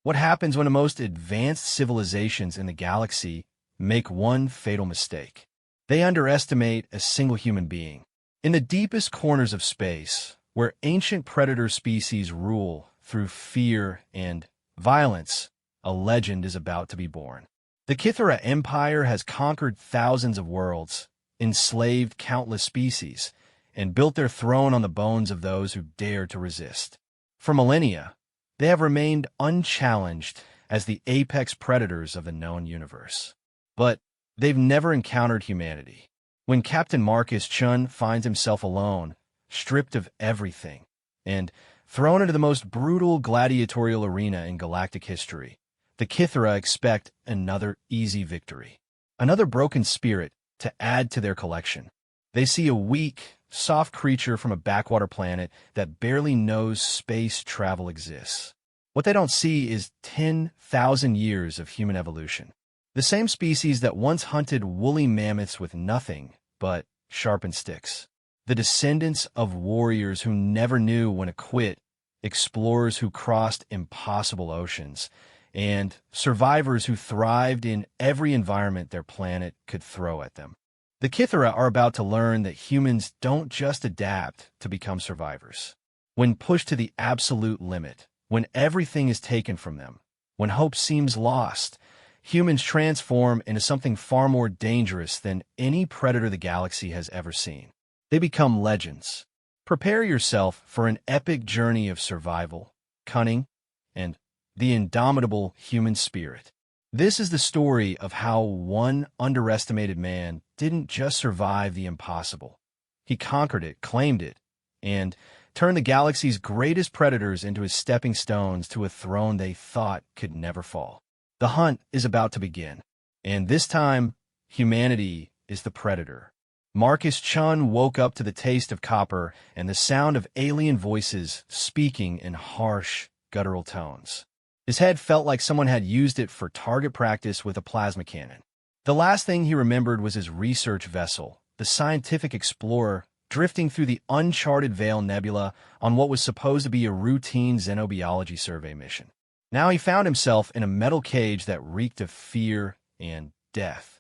What happens when the most advanced civilizations in the galaxy make one fatal mistake? They underestimate a single human being. In the deepest corners of space, where ancient predator species rule through fear and violence, a legend is about to be born. The Kithara Empire has conquered thousands of worlds, enslaved countless species, and built their throne on the bones of those who dared to resist. For millennia, they have remained unchallenged as the apex predators of the known universe. But they've never encountered humanity. When Captain Marcus Chun finds himself alone, stripped of everything, and thrown into the most brutal gladiatorial arena in galactic history, the Kithara expect another easy victory, another broken spirit to add to their collection. They see a weak, soft creature from a backwater planet that barely knows space travel exists. What they don't see is 10,000 years of human evolution. The same species that once hunted woolly mammoths with nothing but sharpened sticks. The descendants of warriors who never knew when to quit, explorers who crossed impossible oceans, and survivors who thrived in every environment their planet could throw at them. The Kithara are about to learn that humans don't just adapt to become survivors. When pushed to the absolute limit, when everything is taken from them, when hope seems lost, humans transform into something far more dangerous than any predator the galaxy has ever seen. They become legends. Prepare yourself for an epic journey of survival, cunning, and the indomitable human spirit. This is the story of how one underestimated man didn't just survive the impossible. He conquered it, claimed it, and turned the galaxy's greatest predators into his stepping stones to a throne they thought could never fall. The hunt is about to begin, and this time, humanity is the predator. Marcus Chun woke up to the taste of copper and the sound of alien voices speaking in harsh, guttural tones. His head felt like someone had used it for target practice with a plasma cannon. The last thing he remembered was his research vessel, the scientific explorer, drifting through the uncharted Veil Nebula on what was supposed to be a routine xenobiology survey mission. Now he found himself in a metal cage that reeked of fear and death.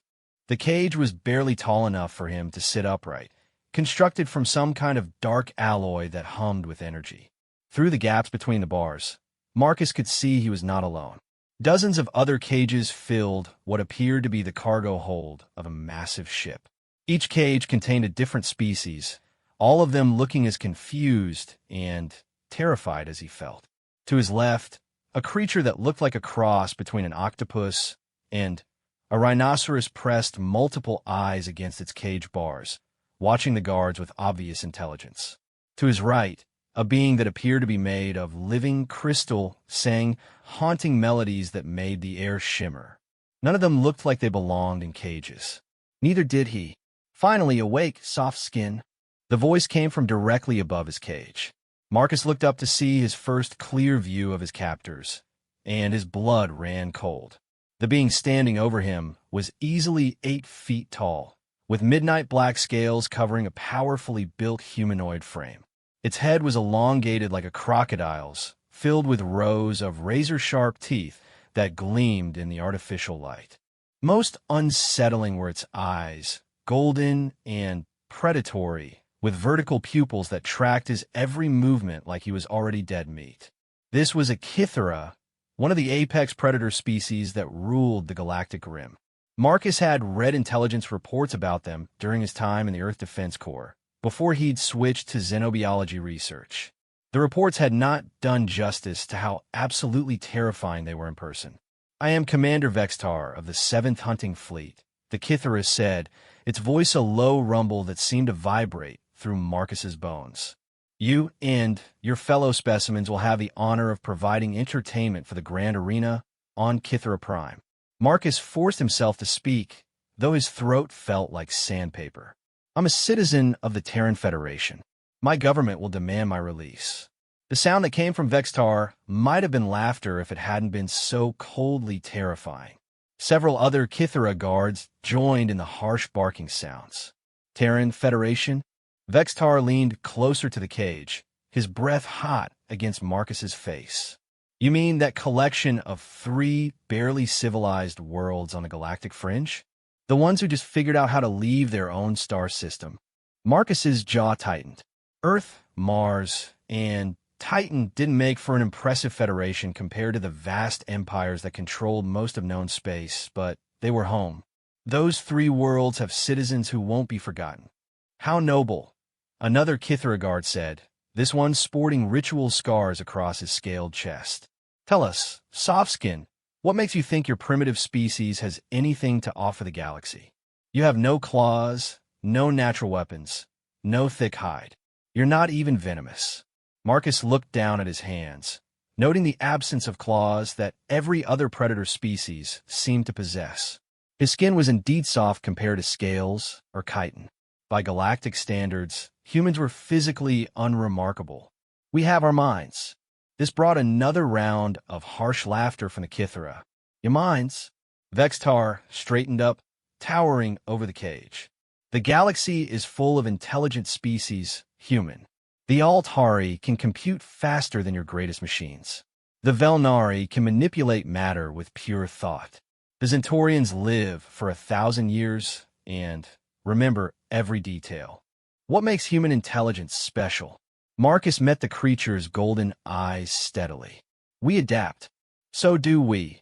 The cage was barely tall enough for him to sit upright, constructed from some kind of dark alloy that hummed with energy. Through the gaps between the bars, Marcus could see he was not alone. Dozens of other cages filled what appeared to be the cargo hold of a massive ship. Each cage contained a different species, all of them looking as confused and terrified as he felt. To his left, a creature that looked like a cross between an octopus and a rhinoceros pressed multiple eyes against its cage bars, watching the guards with obvious intelligence. To his right, a being that appeared to be made of living crystal sang haunting melodies that made the air shimmer. None of them looked like they belonged in cages. Neither did he. Finally awake, soft skin. The voice came from directly above his cage. Marcus looked up to see his first clear view of his captors, and his blood ran cold. The being standing over him was easily 8 feet tall, with midnight black scales covering a powerfully built humanoid frame. Its head was elongated like a crocodile's, filled with rows of razor-sharp teeth that gleamed in the artificial light. Most unsettling were its eyes, golden and predatory, with vertical pupils that tracked his every movement like he was already dead meat. This was a Kithara, one of the apex predator species that ruled the galactic rim. Marcus had read intelligence reports about them during his time in the Earth Defense Corps, before he'd switched to xenobiology research. The reports had not done justice to how absolutely terrifying they were in person. "I am Commander Vextar of the 7th Hunting Fleet," the Kithara said, its voice a low rumble that seemed to vibrate through Marcus's bones. "You and your fellow specimens will have the honor of providing entertainment for the Grand Arena on Kithara Prime." Marcus forced himself to speak, though his throat felt like sandpaper. "I'm a citizen of the Terran Federation. My government will demand my release." The sound that came from Vextar might have been laughter if it hadn't been so coldly terrifying. Several other Kithara guards joined in the harsh barking sounds. "Terran Federation?" Vextar leaned closer to the cage, his breath hot against Marcus's face. You mean that collection of three barely civilized worlds on the galactic fringe? The ones who just figured out how to leave their own star system. Marcus's jaw tightened. Earth, Mars, and Titan didn't make for an impressive federation compared to the vast empires that controlled most of known space, but they were home. Those three worlds have citizens who won't be forgotten. How noble, another Kithara guard said, this one sporting ritual scars across his scaled chest. Tell us, Softskin, what makes you think your primitive species has anything to offer the galaxy? You have no claws, no natural weapons, no thick hide. You're not even venomous. Marcus looked down at his hands, noting the absence of claws that every other predator species seemed to possess. His skin was indeed soft compared to scales or chitin. By galactic standards, humans were physically unremarkable. We have our minds. This brought another round of harsh laughter from the Kithara. Your minds? Vextar straightened up, towering over the cage. The galaxy is full of intelligent species, human. The Altari can compute faster than your greatest machines. The Velnari can manipulate matter with pure thought. The Zentorians live for 1,000 years and remember every detail. What makes human intelligence special? Marcus met the creature's golden eyes steadily. We adapt. So do we,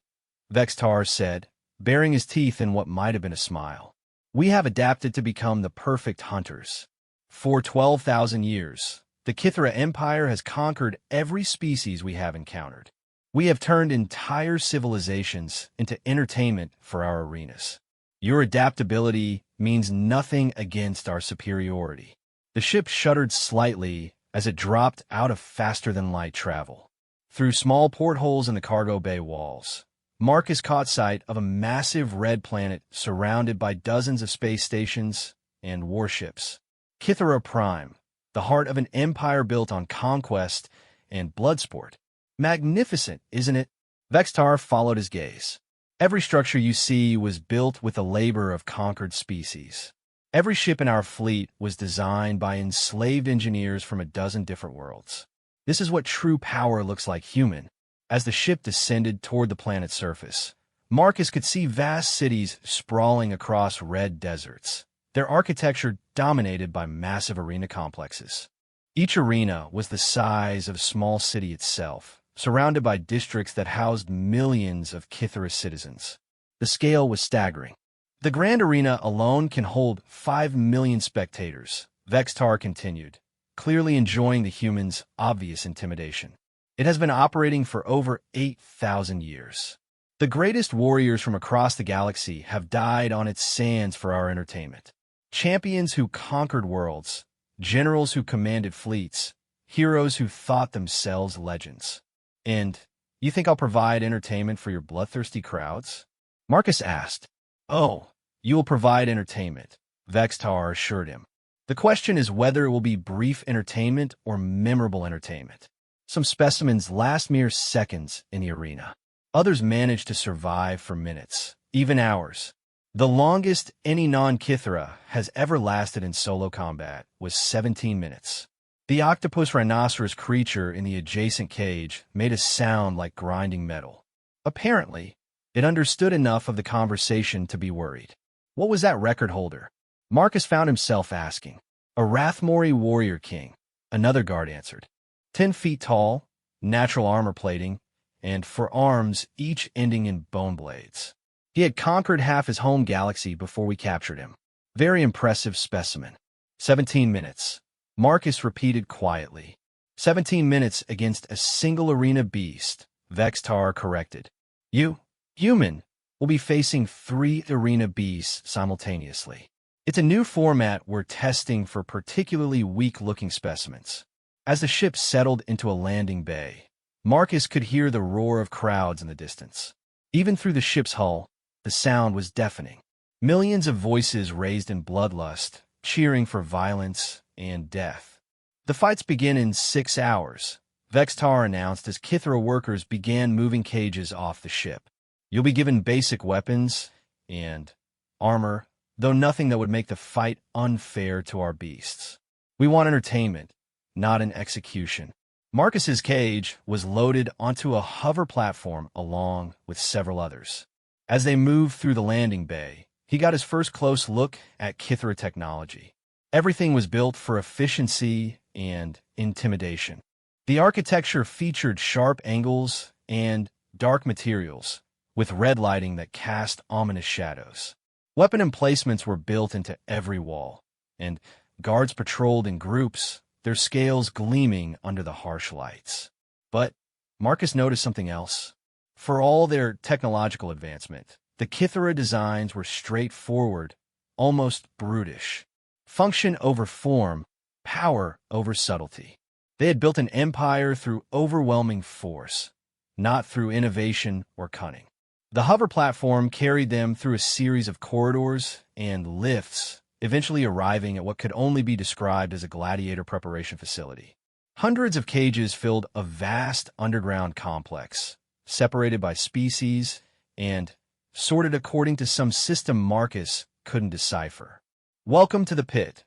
Vextar said, baring his teeth in what might have been a smile. We have adapted to become the perfect hunters. For 12,000 years, the Kithara Empire has conquered every species we have encountered. We have turned entire civilizations into entertainment for our arenas. Your adaptability means nothing against our superiority. The ship shuddered slightly as it dropped out of faster-than-light travel. Through small portholes in the cargo bay walls, Marcus caught sight of a massive red planet surrounded by dozens of space stations and warships. Kithara Prime, the heart of an empire built on conquest and bloodsport. Magnificent, isn't it? Vextar followed his gaze. Every structure you see was built with the labor of conquered species. Every ship in our fleet was designed by enslaved engineers from a dozen different worlds. This is what true power looks like human. As the ship descended toward the planet's surface, Marcus could see vast cities sprawling across red deserts, their architecture dominated by massive arena complexes. Each arena was the size of a small city itself, surrounded by districts that housed millions of Kithara citizens. The scale was staggering. The Grand Arena alone can hold 5 million spectators, Vextar continued, clearly enjoying the humans' obvious intimidation. It has been operating for over 8,000 years. The greatest warriors from across the galaxy have died on its sands for our entertainment. Champions who conquered worlds, generals who commanded fleets, heroes who thought themselves legends. And you think I'll provide entertainment for your bloodthirsty crowds? Marcus asked. Oh, you will provide entertainment, Vextar assured him. The question is whether it will be brief entertainment or memorable entertainment. Some specimens last mere seconds in the arena. Others manage to survive for minutes, even hours. The longest any non-Kithara has ever lasted in solo combat was 17 minutes. The octopus rhinoceros creature in the adjacent cage made a sound like grinding metal. Apparently, it understood enough of the conversation to be worried. What was that record holder? Marcus found himself asking. A Rathmori warrior king, another guard answered. 10 feet tall, natural armor plating, and for arms each ending in bone blades. He had conquered half his home galaxy before we captured him. Very impressive specimen. 17 minutes. Marcus repeated quietly. 17 minutes against a single arena beast, Vextar corrected. You, human, will be facing 3 arena beasts simultaneously. It's a new format we're testing for particularly weak-looking specimens. As the ship settled into a landing bay, Marcus could hear the roar of crowds in the distance. Even through the ship's hull, the sound was deafening. Millions of voices raised in bloodlust, cheering for violence and death. The fights begin in 6 hours, Vextar announced as Kithara workers began moving cages off the ship. You'll be given basic weapons and armor, though nothing that would make the fight unfair to our beasts. We want entertainment, not an execution. Marcus's cage was loaded onto a hover platform along with several others. As they moved through the landing bay, he got his first close look at Kithra technology. Everything was built for efficiency and intimidation. The architecture featured sharp angles and dark materials, with red lighting that cast ominous shadows. Weapon emplacements were built into every wall, and guards patrolled in groups, their scales gleaming under the harsh lights. But Marcus noticed something else. For all their technological advancement, the Kithara designs were straightforward, almost brutish. Function over form, power over subtlety. They had built an empire through overwhelming force, not through innovation or cunning. The hover platform carried them through a series of corridors and lifts, eventually arriving at what could only be described as a gladiator preparation facility. Hundreds of cages filled a vast underground complex, separated by species and sorted according to some system Marcus couldn't decipher. "Welcome to the pit,"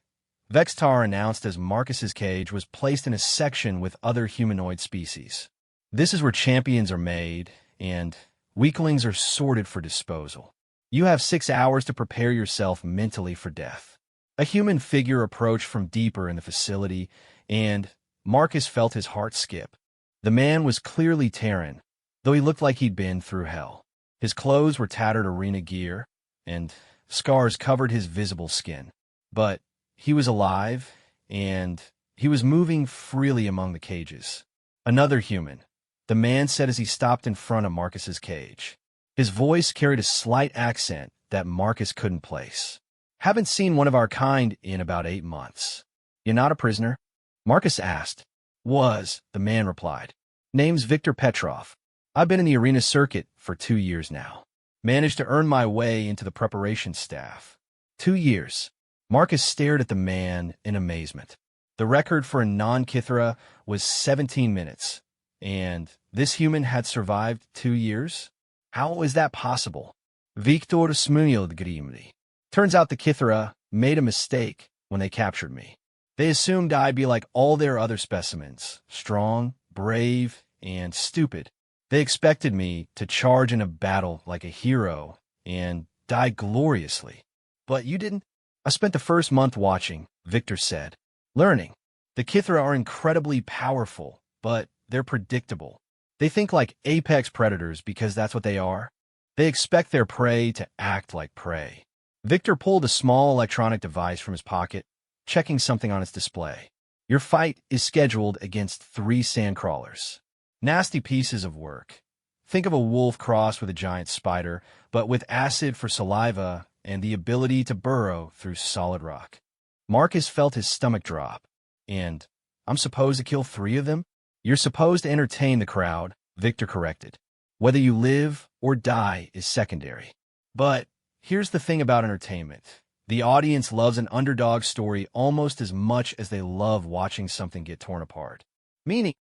Vextar announced as Marcus's cage was placed in a section with other humanoid species. "This is where champions are made, and weaklings are sorted for disposal. You have 6 hours to prepare yourself mentally for death." A human figure approached from deeper in the facility, and Marcus felt his heart skip. The man was clearly Terran, though he looked like he'd been through hell. His clothes were tattered arena gear, and scars covered his visible skin. But he was alive, and he was moving freely among the cages. "Another human," the man said as he stopped in front of Marcus's cage. His voice carried a slight accent that Marcus couldn't place. "Haven't seen one of our kind in about 8 months. You're not a prisoner?" Marcus asked. "Was," the man replied. "Name's Victor Petrov. I've been in the arena circuit for 2 years now. Managed to earn my way into the preparation staff." 2 years. Marcus stared at the man in amazement. The record for a non-Kithara was 17 minutes, and this human had survived 2 years? How is that possible? Victor Smunilgrimli. Turns out the Kithara made a mistake when they captured me. They assumed I'd be like all their other specimens, strong, brave, and stupid. They expected me to charge in a battle like a hero and die gloriously. But you didn't. "I spent the first month watching," Victor said, "learning. The Kithara are incredibly powerful, but they're predictable. They think like apex predators because that's what they are. They expect their prey to act like prey." Victor pulled a small electronic device from his pocket, checking something on its display. "Your fight is scheduled against 3 sandcrawlers. Nasty pieces of work. Think of a wolf crossed with a giant spider, but with acid for saliva and the ability to burrow through solid rock." Marcus felt his stomach drop. "And I'm supposed to kill 3 of them?" "You're supposed to entertain the crowd," Victor corrected. "Whether you live or die is secondary." But here's the thing about entertainment. The audience loves an underdog story almost as much as they love watching something get torn apart. Meaning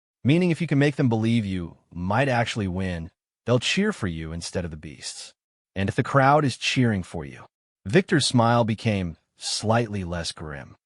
if you can make them believe you might actually win, they'll cheer for you instead of the beasts. And if the crowd is cheering for you. Victor's smile became slightly less grim.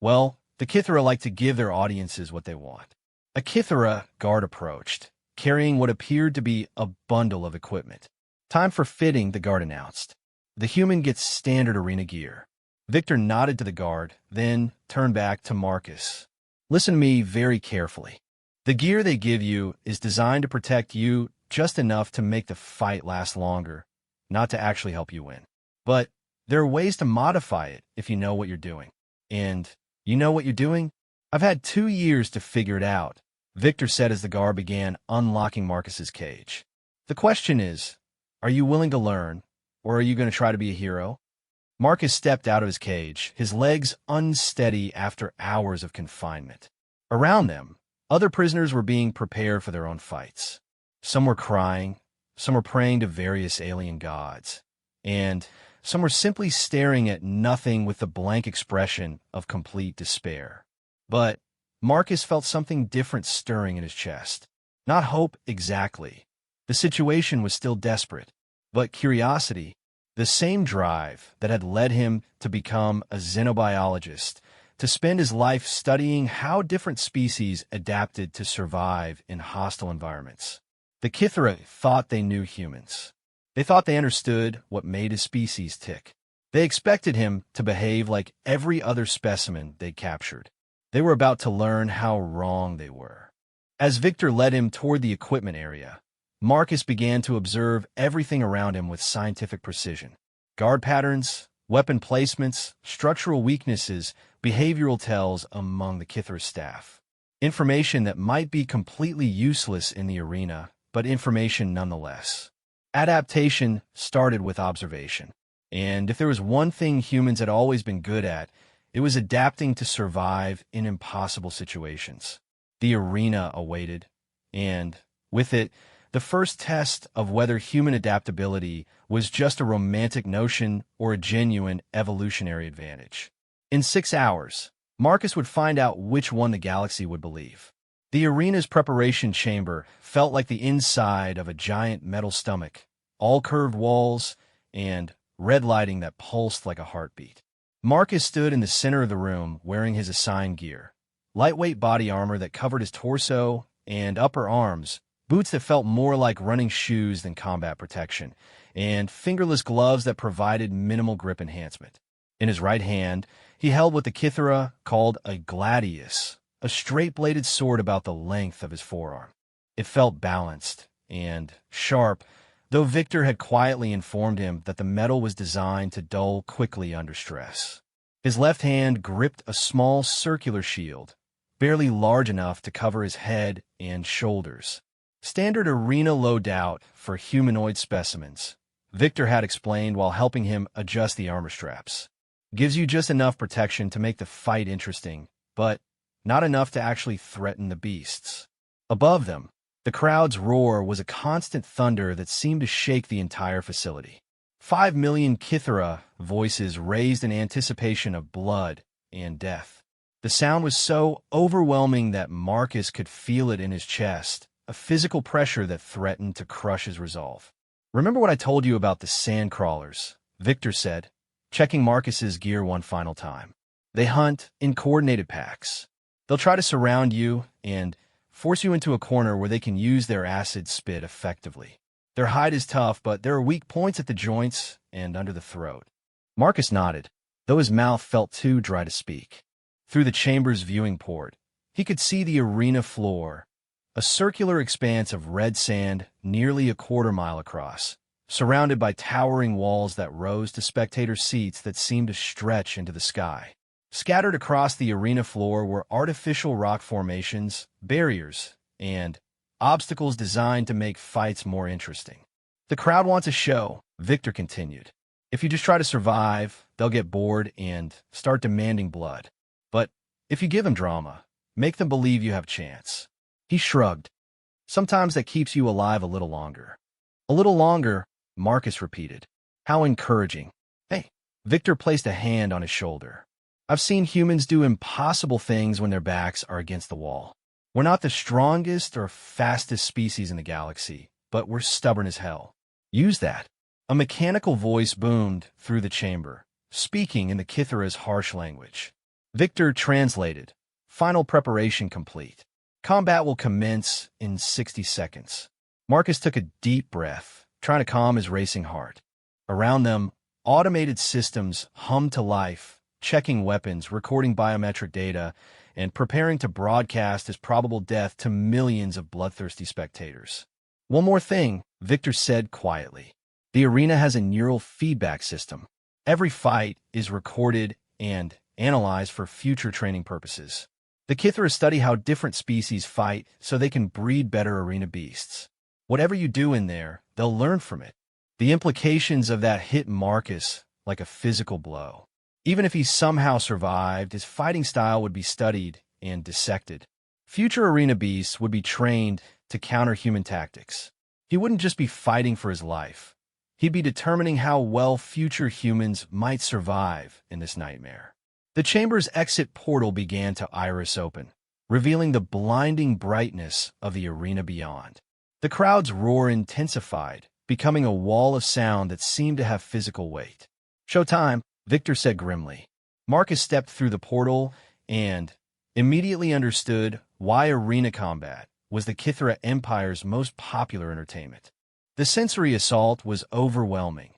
"Well, the Kithara like to give their audiences what they want." A Kithara guard approached, carrying what appeared to be a bundle of equipment. "Time for fitting," the guard announced. "The human gets standard arena gear." Victor nodded to the guard, then turned back to Marcus. "Listen to me very carefully. The gear they give you is designed to protect you just enough to make the fight last longer, not to actually help you win. But there are ways to modify it if you know what you're doing. And you know what you're doing? I've had 2 years to figure it out," Victor said as the guard began unlocking Marcus's cage. "The question is, are you willing to learn, or are you going to try to be a hero?" Marcus stepped out of his cage, his legs unsteady after hours of confinement. Around them, other prisoners were being prepared for their own fights. Some were crying, some were praying to various alien gods, and some were simply staring at nothing with the blank expression of complete despair. But Marcus felt something different stirring in his chest. Not hope exactly. The situation was still desperate, but curiosity, the same drive that had led him to become a xenobiologist, to spend his life studying how different species adapted to survive in hostile environments. The Kithra thought they knew humans. They thought they understood what made his species tick. They expected him to behave like every other specimen they captured. They were about to learn how wrong they were. As Victor led him toward the equipment area, Marcus began to observe everything around him with scientific precision. Guard patterns, weapon placements, structural weaknesses, behavioral tells among the Kithra staff. Information that might be completely useless in the arena, but information nonetheless. Adaptation started with observation. And if there was one thing humans had always been good at, it was adapting to survive in impossible situations. The arena awaited, and with it, the first test of whether human adaptability was just a romantic notion or a genuine evolutionary advantage. In 6 hours, Marcus would find out which one the galaxy would believe. The arena's preparation chamber felt like the inside of a giant metal stomach, all curved walls and red lighting that pulsed like a heartbeat. Marcus stood in the center of the room wearing his assigned gear, lightweight body armor that covered his torso and upper arms, boots that felt more like running shoes than combat protection, and fingerless gloves that provided minimal grip enhancement. In his right hand, he held what the Kithra called a gladius, a straight-bladed sword about the length of his forearm. It felt balanced and sharp, though Victor had quietly informed him that the metal was designed to dull quickly under stress. His left hand gripped a small circular shield, barely large enough to cover his head and shoulders. Standard arena loadout for humanoid specimens, Victor had explained while helping him adjust the armor straps. Gives you just enough protection to make the fight interesting, but not enough to actually threaten the beasts. Above them, the crowd's roar was a constant thunder that seemed to shake the entire facility. 5 million Kithra voices raised in anticipation of blood and death. The sound was so overwhelming that Marcus could feel it in his chest, a physical pressure that threatened to crush his resolve. "Remember what I told you about the sand crawlers?" Victor said, checking Marcus's gear one final time. "They hunt in coordinated packs. They'll try to surround you and force you into a corner where they can use their acid spit effectively. Their hide is tough, but there are weak points at the joints and under the throat." Marcus nodded, though his mouth felt too dry to speak. Through the chamber's viewing port, he could see the arena floor, a circular expanse of red sand nearly a quarter-mile across, surrounded by towering walls that rose to spectator seats that seemed to stretch into the sky. Scattered across the arena floor were artificial rock formations, barriers, and obstacles designed to make fights more interesting. "The crowd wants a show," Victor continued. "If you just try to survive, they'll get bored and start demanding blood. But if you give them drama, make them believe you have a chance." He shrugged. "Sometimes that keeps you alive a little longer." "A little longer," Marcus repeated. "How encouraging." "Hey." Victor placed a hand on his shoulder. "I've seen humans do impossible things when their backs are against the wall. We're not the strongest or fastest species in the galaxy, but we're stubborn as hell. Use that." A mechanical voice boomed through the chamber, speaking in the Kithra's harsh language. Victor translated. "Final preparation complete. Combat will commence in 60 seconds. Marcus took a deep breath, trying to calm his racing heart. Around them, automated systems hummed to life, checking weapons, recording biometric data, and preparing to broadcast his probable death to millions of bloodthirsty spectators. "One more thing," Victor said quietly. "The arena has a neural feedback system. Every fight is recorded and analyzed for future training purposes. The Kithra study how different species fight so they can breed better arena beasts. Whatever you do in there, they'll learn from it." The implications of that hit Marcus like a physical blow. Even if he somehow survived, his fighting style would be studied and dissected. Future arena beasts would be trained to counter human tactics. He wouldn't just be fighting for his life. He'd be determining how well future humans might survive in this nightmare. The chamber's exit portal began to iris open, revealing the blinding brightness of the arena beyond. The crowd's roar intensified, becoming a wall of sound that seemed to have physical weight. "Showtime," Victor said grimly. Marcus stepped through the portal and immediately understood why arena combat was the Kithra Empire's most popular entertainment. The sensory assault was overwhelming.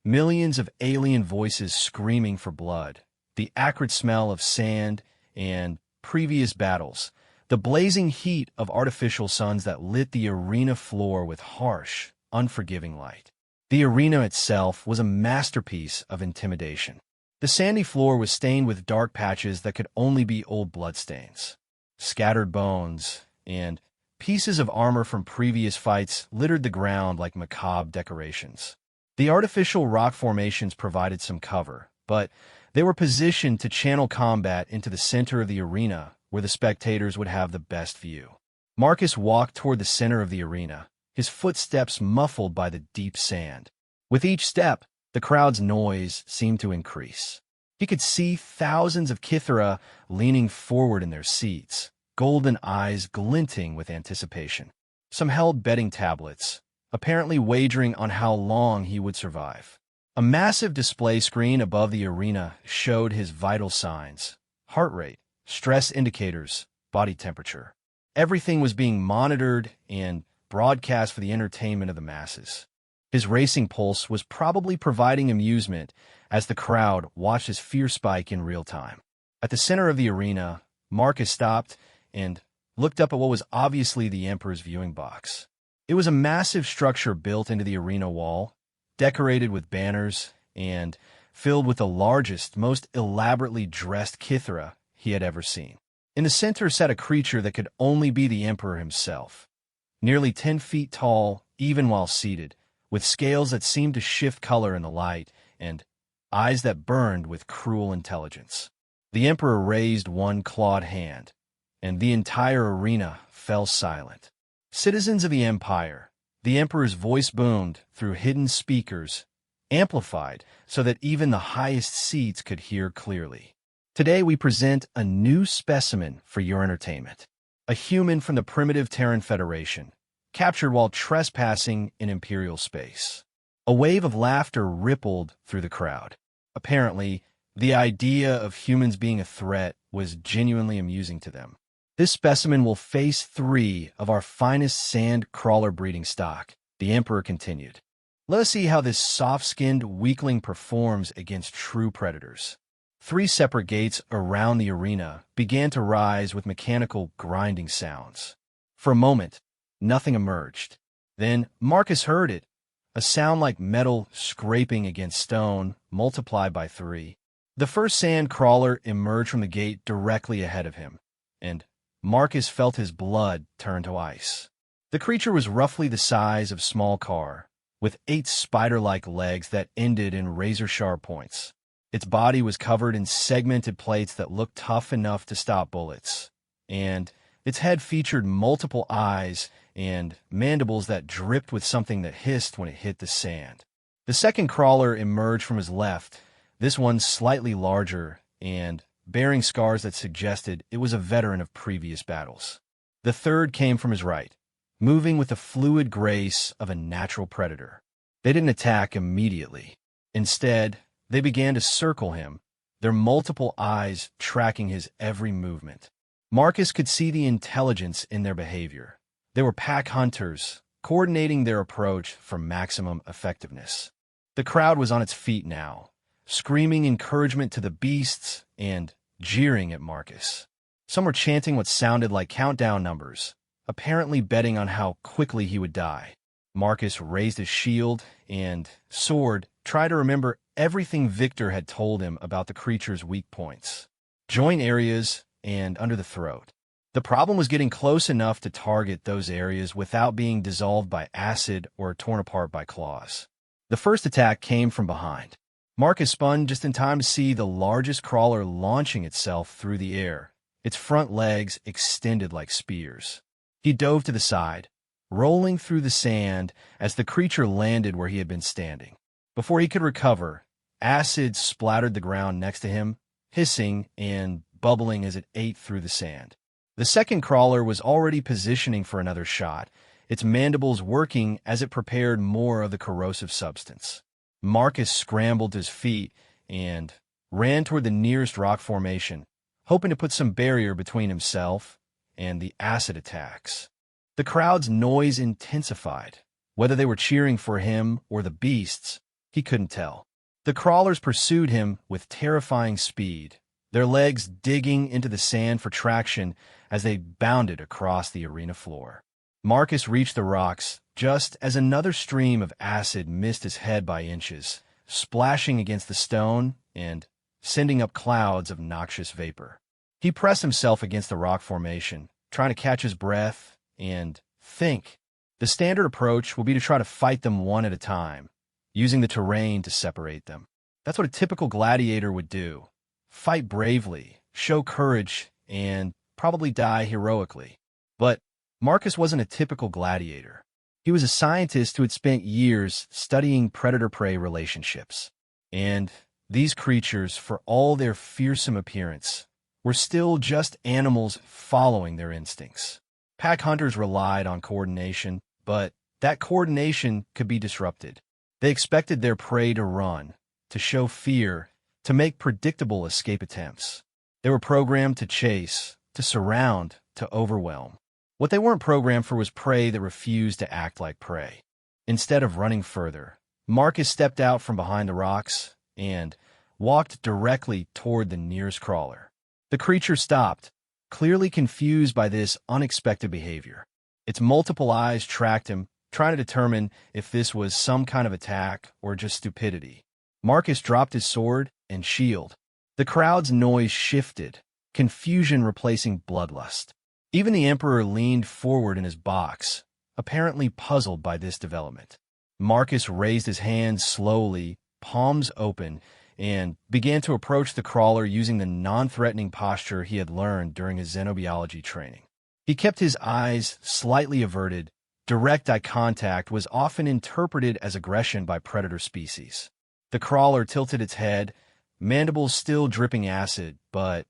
Millions of alien voices screaming for blood, the acrid smell of sand and previous battles, the blazing heat of artificial suns that lit the arena floor with harsh, unforgiving light. The arena itself was a masterpiece of intimidation. The sandy floor was stained with dark patches that could only be old bloodstains. Scattered bones and pieces of armor from previous fights littered the ground like macabre decorations. The artificial rock formations provided some cover, but they were positioned to channel combat into the center of the arena where the spectators would have the best view. Marcus walked toward the center of the arena, his footsteps muffled by the deep sand. With each step, the crowd's noise seemed to increase. He could see thousands of Kithra leaning forward in their seats, golden eyes glinting with anticipation. Some held betting tablets, apparently wagering on how long he would survive. A massive display screen above the arena showed his vital signs: heart rate, stress indicators, body temperature. Everything was being monitored and broadcast for the entertainment of the masses. His racing pulse was probably providing amusement as the crowd watched his fear spike in real time. At the center of the arena, Marcus stopped and looked up at what was obviously the Emperor's viewing box. It was a massive structure built into the arena wall, decorated with banners and filled with the largest, most elaborately dressed Kithra he had ever seen. In the center sat a creature that could only be the Emperor himself, nearly 10 feet tall, even while seated, with scales that seemed to shift color in the light and eyes that burned with cruel intelligence. The Emperor raised one clawed hand, and the entire arena fell silent. Citizens of the Empire, the Emperor's voice boomed through hidden speakers, amplified so that even the highest seats could hear clearly. Today we present a new specimen for your entertainment. A human from the primitive Terran Federation, captured while trespassing in Imperial space. A wave of laughter rippled through the crowd. Apparently, the idea of humans being a threat was genuinely amusing to them. This specimen will face 3 of our finest sand crawler breeding stock, the Emperor continued. Let us see how this soft-skinned weakling performs against true predators. 3 separate gates around the arena began to rise with mechanical grinding sounds. For a moment, nothing emerged. Then Marcus heard it, a sound like metal scraping against stone, multiplied by 3. The first sand crawler emerged from the gate directly ahead of him, and Marcus felt his blood turn to ice. The creature was roughly the size of a small car, with 8 spider-like legs that ended in razor-sharp points. Its body was covered in segmented plates that looked tough enough to stop bullets, and its head featured multiple eyes and mandibles that dripped with something that hissed when it hit the sand. The second crawler emerged from his left, this one slightly larger and bearing scars that suggested it was a veteran of previous battles. The third came from his right, moving with the fluid grace of a natural predator. They didn't attack immediately. Instead, they began to circle him, their multiple eyes tracking his every movement. Marcus could see the intelligence in their behavior. They were pack hunters, coordinating their approach for maximum effectiveness. The crowd was on its feet now, screaming encouragement to the beasts and jeering at Marcus. Some were chanting what sounded like countdown numbers, apparently betting on how quickly he would die. Marcus raised his shield and sword, tried to remember everything Victor had told him about the creature's weak points. Joint areas and under the throat. The problem was getting close enough to target those areas without being dissolved by acid or torn apart by claws. The first attack came from behind. Marcus spun just in time to see the largest crawler launching itself through the air, its front legs extended like spears. He dove to the side, rolling through the sand as the creature landed where he had been standing. Before he could recover, acid splattered the ground next to him, hissing and bubbling as it ate through the sand. The second crawler was already positioning for another shot, its mandibles working as it prepared more of the corrosive substance. Marcus scrambled to his feet and ran toward the nearest rock formation, hoping to put some barrier between himself and the acid attacks. The crowd's noise intensified. Whether they were cheering for him or the beasts, he couldn't tell. The crawlers pursued him with terrifying speed, their legs digging into the sand for traction as they bounded across the arena floor. Marcus reached the rocks just as another stream of acid missed his head by inches, splashing against the stone and sending up clouds of noxious vapor. He pressed himself against the rock formation, trying to catch his breath and think. The standard approach will be to try to fight them one at a time, using the terrain to separate them. That's what a typical gladiator would do. Fight bravely, show courage, and probably die heroically. But Marcus wasn't a typical gladiator. He was a scientist who had spent years studying predator-prey relationships. And these creatures, for all their fearsome appearance, were still just animals following their instincts. Pack hunters relied on coordination, but that coordination could be disrupted. They expected their prey to run, to show fear, to make predictable escape attempts. They were programmed to chase, to surround, to overwhelm. What they weren't programmed for was prey that refused to act like prey. Instead of running further, Marcus stepped out from behind the rocks and walked directly toward the nearest crawler. The creature stopped, clearly confused by this unexpected behavior. Its multiple eyes tracked him, trying to determine if this was some kind of attack or just stupidity. Marcus dropped his sword and shield. The crowd's noise shifted, confusion replacing bloodlust. Even the Emperor leaned forward in his box, apparently puzzled by this development. Marcus raised his hands slowly, palms open, and began to approach the crawler using the non-threatening posture he had learned during his xenobiology training. He kept his eyes slightly averted. Direct eye contact was often interpreted as aggression by predator species. The crawler tilted its head, mandibles still dripping acid, but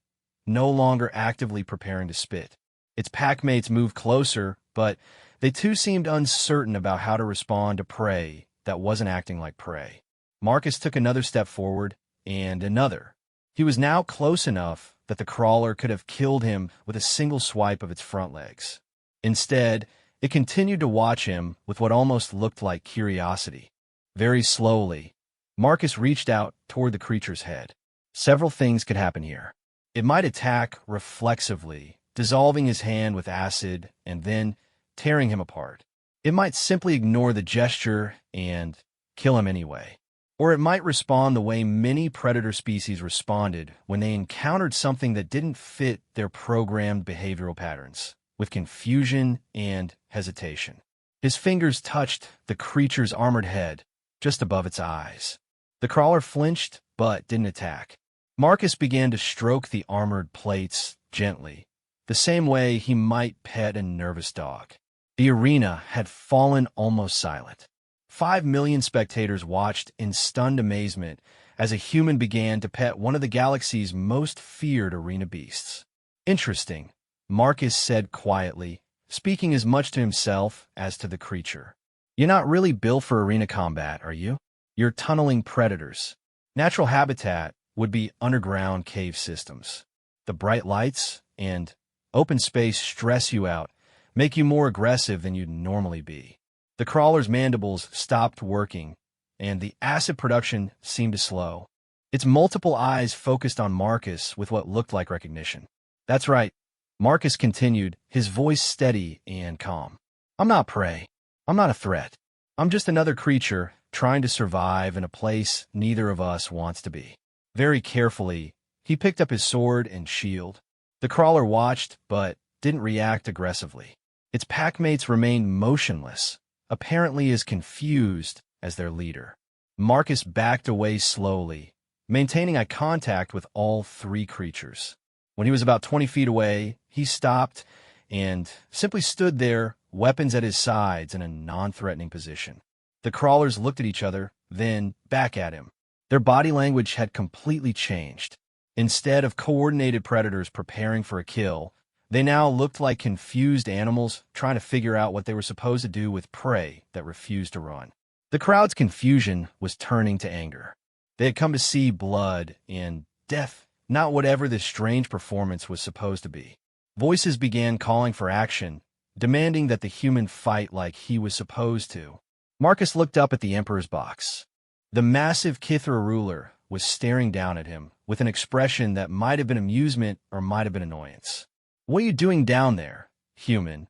no longer actively preparing to spit. Its packmates moved closer, but they too seemed uncertain about how to respond to prey that wasn't acting like prey. Marcus took another step forward, and another. He was now close enough that the crawler could have killed him with a single swipe of its front legs. Instead, it continued to watch him with what almost looked like curiosity. Very slowly, Marcus reached out toward the creature's head. Several things could happen here. It might attack reflexively, dissolving his hand with acid and then tearing him apart. It might simply ignore the gesture and kill him anyway. Or it might respond the way many predator species responded when they encountered something that didn't fit their programmed behavioral patterns, with confusion and hesitation. His fingers touched the creature's armored head, just above its eyes. The crawler flinched, but didn't attack. Marcus began to stroke the armored plates gently, the same way he might pet a nervous dog. The arena had fallen almost silent. 5 million spectators watched in stunned amazement as a human began to pet one of the galaxy's most feared arena beasts. Interesting, Marcus said quietly, speaking as much to himself as to the creature. You're not really built for arena combat, are you? You're tunneling predators. Natural habitat would be underground cave systems. The bright lights and open space stress you out, make you more aggressive than you'd normally be. The crawler's mandibles stopped working, and the acid production seemed to slow. Its multiple eyes focused on Marcus with what looked like recognition. That's right, Marcus continued, his voice steady and calm. I'm not prey. I'm not a threat. I'm just another creature trying to survive in a place neither of us wants to be. Very carefully, he picked up his sword and shield. The crawler watched, but didn't react aggressively. Its packmates remained motionless, apparently as confused as their leader. Marcus backed away slowly, maintaining eye contact with all three creatures. When he was about 20 feet away, he stopped and simply stood there, weapons at his sides in a non-threatening position. The crawlers looked at each other, then back at him. Their body language had completely changed. Instead of coordinated predators preparing for a kill, they now looked like confused animals trying to figure out what they were supposed to do with prey that refused to run. The crowd's confusion was turning to anger. They had come to see blood and death not whatever this strange performance was supposed to be. Voices began calling for action, demanding that the human fight like he was supposed to. Marcus looked up at the Emperor's box. The massive Kithra ruler was staring down at him with an expression that might have been amusement or might have been annoyance. "What are you doing down there, human?"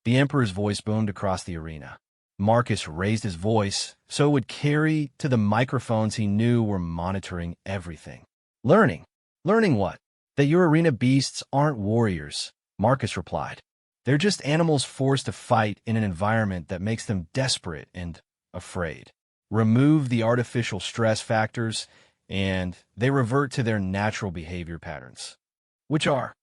The Emperor's voice boomed across the arena. Marcus raised his voice so it would carry to the microphones he knew were monitoring everything. "Learning. Learning what? That your arena beasts aren't warriors," Marcus replied. "They're just animals forced to fight in an environment that makes them desperate and afraid. Remove the artificial stress factors, and they revert to their natural behavior patterns." "Which are?"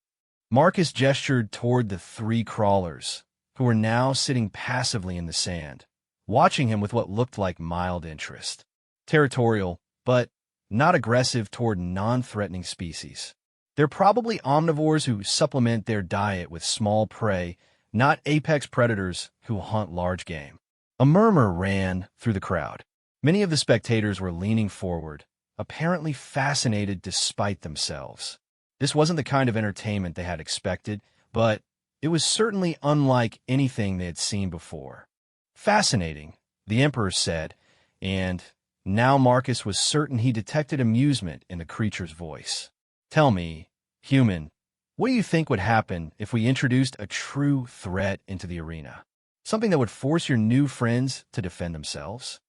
Marcus gestured toward the three crawlers, who were now sitting passively in the sand, watching him with what looked like mild interest. "Territorial, but not aggressive toward non-threatening species. They're probably omnivores who supplement their diet with small prey, not apex predators who hunt large game." A murmur ran through the crowd. Many of the spectators were leaning forward, apparently fascinated despite themselves. This wasn't the kind of entertainment they had expected, but it was certainly unlike anything they had seen before. "Fascinating," the Emperor said, and now Marcus was certain he detected amusement in the creature's voice. "Tell me, human, what do you think would happen if we introduced a true threat into the arena? Something that would force your new friends to defend themselves?"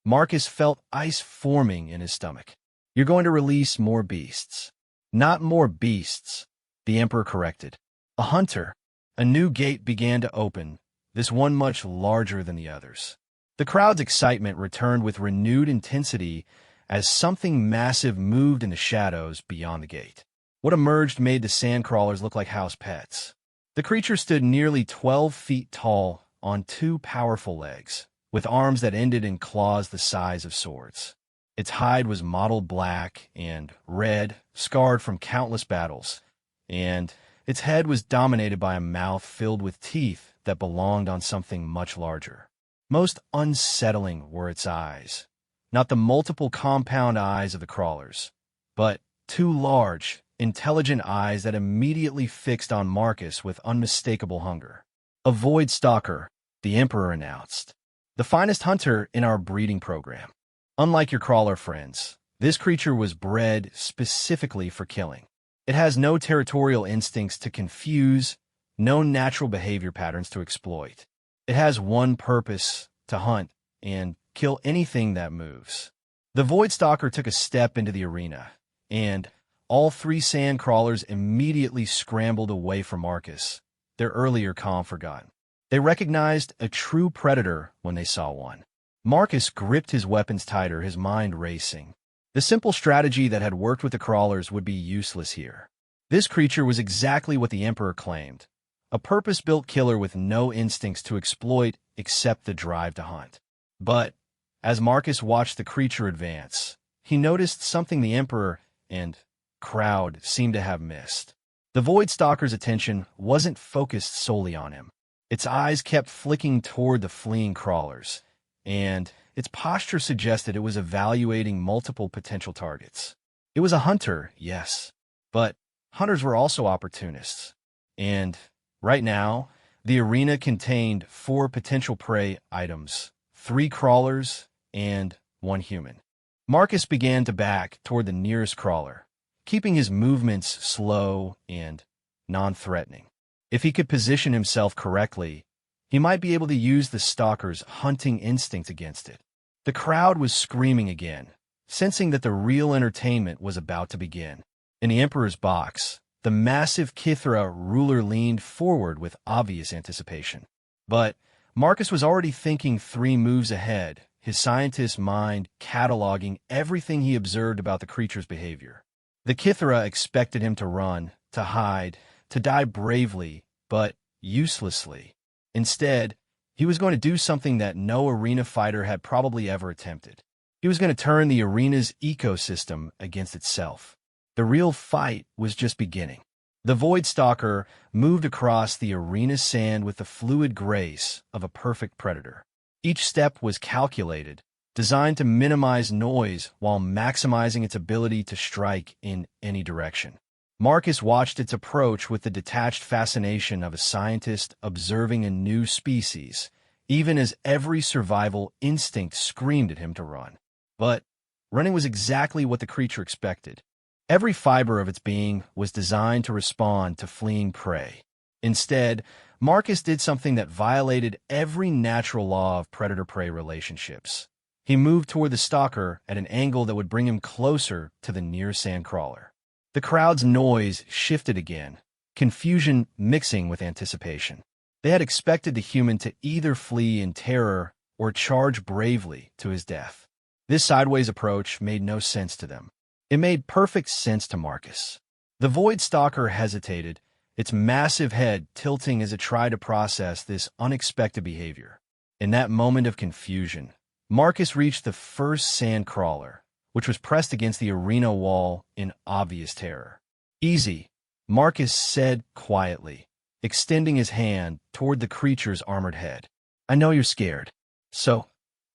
Marcus felt ice forming in his stomach. "You're going to release more beasts." "Not more beasts," the Emperor corrected. "A hunter." A new gate began to open, this one much larger than the others. The crowd's excitement returned with renewed intensity as something massive moved in the shadows beyond the gate. What emerged made the sand crawlers look like house pets. The creature stood nearly 12 feet tall on two powerful legs, with arms that ended in claws the size of swords. Its hide was mottled black and red, scarred from countless battles, and its head was dominated by a mouth filled with teeth that belonged on something much larger. Most unsettling were its eyes, not the multiple compound eyes of the crawlers, but two large, intelligent eyes that immediately fixed on Marcus with unmistakable hunger. "A void stalker," the Emperor announced. "The finest hunter in our breeding program. Unlike your crawler friends, this creature was bred specifically for killing. It has no territorial instincts to confuse, no natural behavior patterns to exploit. It has one purpose: to hunt and kill anything that moves." The Void Stalker took a step into the arena, and all three sand crawlers immediately scrambled away from Marcus, their earlier calm forgotten. They recognized a true predator when they saw one. Marcus gripped his weapons tighter, his mind racing. The simple strategy that had worked with the crawlers would be useless here. This creature was exactly what the Emperor claimed: a purpose-built killer with no instincts to exploit except the drive to hunt. But as Marcus watched the creature advance, he noticed something the Emperor and crowd seemed to have missed. The Void Stalker's attention wasn't focused solely on him. Its eyes kept flicking toward the fleeing crawlers, and its posture suggested it was evaluating multiple potential targets. It was a hunter, yes, but hunters were also opportunists. And right now, the arena contained 4 potential prey items, 3 crawlers and 1 human. Marcus began to back toward the nearest crawler, keeping his movements slow and non-threatening. If he could position himself correctly, he might be able to use the stalker's hunting instinct against it. The crowd was screaming again, sensing that the real entertainment was about to begin. In the Emperor's box, the massive Kithra ruler leaned forward with obvious anticipation. But Marcus was already thinking 3 moves ahead, his scientist's mind cataloging everything he observed about the creature's behavior. The Kithra expected him to run, to hide, to die bravely, but uselessly. Instead, he was going to do something that no arena fighter had probably ever attempted. He was going to turn the arena's ecosystem against itself. The real fight was just beginning. The Void Stalker moved across the arena's sand with the fluid grace of a perfect predator. Each step was calculated, designed to minimize noise while maximizing its ability to strike in any direction. Marcus watched its approach with the detached fascination of a scientist observing a new species, even as every survival instinct screamed at him to run. But running was exactly what the creature expected. Every fiber of its being was designed to respond to fleeing prey. Instead, Marcus did something that violated every natural law of predator-prey relationships. He moved toward the stalker at an angle that would bring him closer to the near sandcrawler. The crowd's noise shifted again, confusion mixing with anticipation. They had expected the human to either flee in terror or charge bravely to his death. This sideways approach made no sense to them. It made perfect sense to Marcus. The Void Stalker hesitated, its massive head tilting as it tried to process this unexpected behavior. In that moment of confusion, Marcus reached the first sand crawler, which was pressed against the arena wall in obvious terror. "Easy," Marcus said quietly, extending his hand toward the creature's armored head. "I know you're scared. So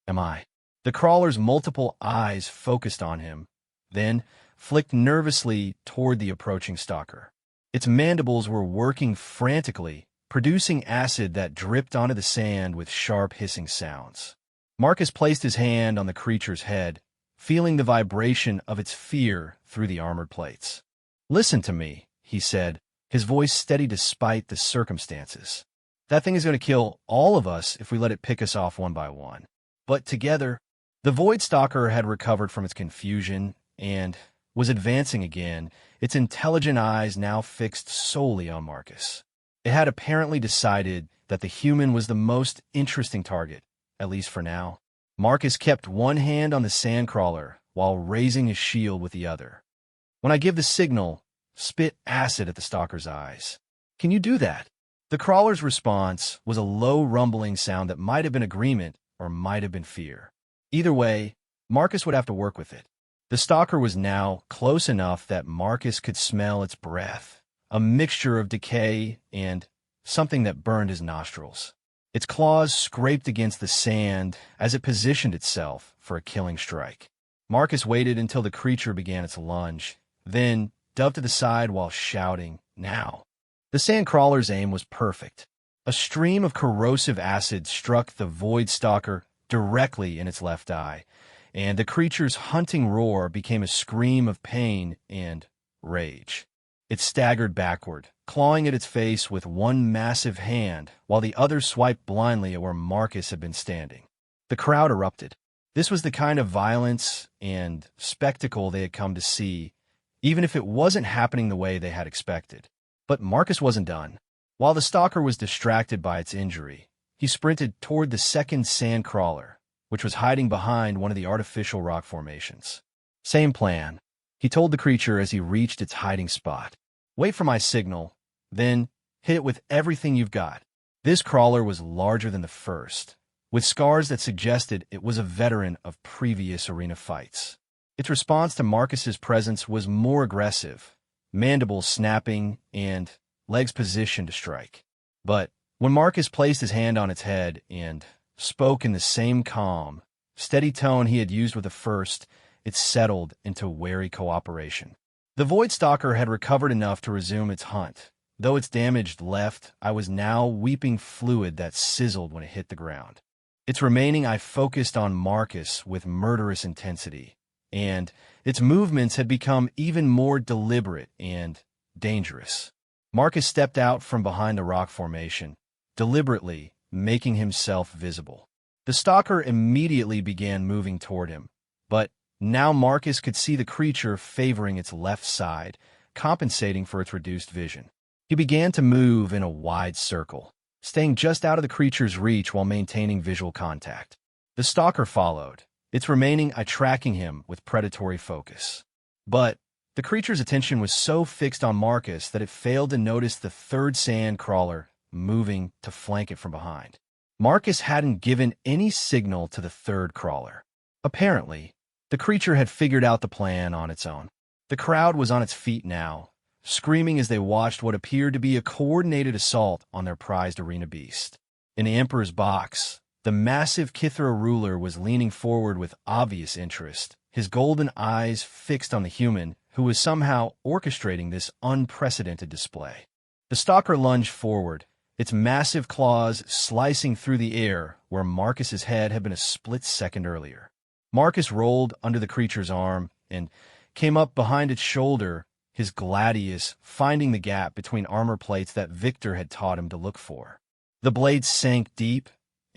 am I." The crawler's multiple eyes focused on him, then flicked nervously toward the approaching stalker. Its mandibles were working frantically, producing acid that dripped onto the sand with sharp hissing sounds. Marcus placed his hand on the creature's head, feeling the vibration of its fear through the armored plates. "Listen to me," he said, his voice steady despite the circumstances. "That thing is going to kill all of us if we let it pick us off one by one. But together..." The Void Stalker had recovered from its confusion and was advancing again, its intelligent eyes now fixed solely on Marcus. It had apparently decided that the human was the most interesting target, at least for now. Marcus kept one hand on the sandcrawler while raising his shield with the other. "When I give the signal, spit acid at the stalker's eyes. Can you do that?" The crawler's response was a low rumbling sound that might have been agreement or might have been fear. Either way, Marcus would have to work with it. The stalker was now close enough that Marcus could smell its breath, a mixture of decay and something that burned his nostrils. Its claws scraped against the sand as it positioned itself for a killing strike. Marcus waited until the creature began its lunge, then dove to the side while shouting, "Now!" The sandcrawler's aim was perfect. A stream of corrosive acid struck the Void Stalker directly in its left eye, and the creature's hunting roar became a scream of pain and rage. It staggered backward, clawing at its face with one massive hand while the other swiped blindly at where Marcus had been standing. The crowd erupted. This was the kind of violence and spectacle they had come to see, even if it wasn't happening the way they had expected. But Marcus wasn't done. While the stalker was distracted by its injury, he sprinted toward the second sand crawler, which was hiding behind one of the artificial rock formations. "Same plan," he told the creature as he reached its hiding spot. "Wait for my signal, then hit it with everything you've got." This crawler was larger than the first, with scars that suggested it was a veteran of previous arena fights. Its response to Marcus's presence was more aggressive, mandibles snapping and legs positioned to strike. But when Marcus placed his hand on its head and spoke in the same calm, steady tone he had used with the first, it settled into wary cooperation. The Void Stalker had recovered enough to resume its hunt. Though its damaged left eye was now weeping fluid that sizzled when it hit the ground. Its remaining eye focused on Marcus with murderous intensity, and its movements had become even more deliberate and dangerous. Marcus stepped out from behind the rock formation, deliberately making himself visible. The stalker immediately began moving toward him, but now Marcus could see the creature favoring its left side, compensating for its reduced vision. He began to move in a wide circle, staying just out of the creature's reach while maintaining visual contact. The stalker followed, its remaining eye tracking him with predatory focus. But the creature's attention was so fixed on Marcus that it failed to notice the third sand crawler moving to flank it from behind. Marcus hadn't given any signal to the third crawler. Apparently, the creature had figured out the plan on its own. The crowd was on its feet now, screaming as they watched what appeared to be a coordinated assault on their prized arena beast. In the Emperor's box, The massive Kithra ruler was leaning forward with obvious interest, his golden eyes fixed on the human who was somehow orchestrating this unprecedented display. The stalker lunged forward, its massive claws slicing through the air where Marcus's head had been a split second earlier. Marcus rolled under the creature's arm and came up behind its shoulder, his gladius finding the gap between armor plates that Victor had taught him to look for. The blades sank deep,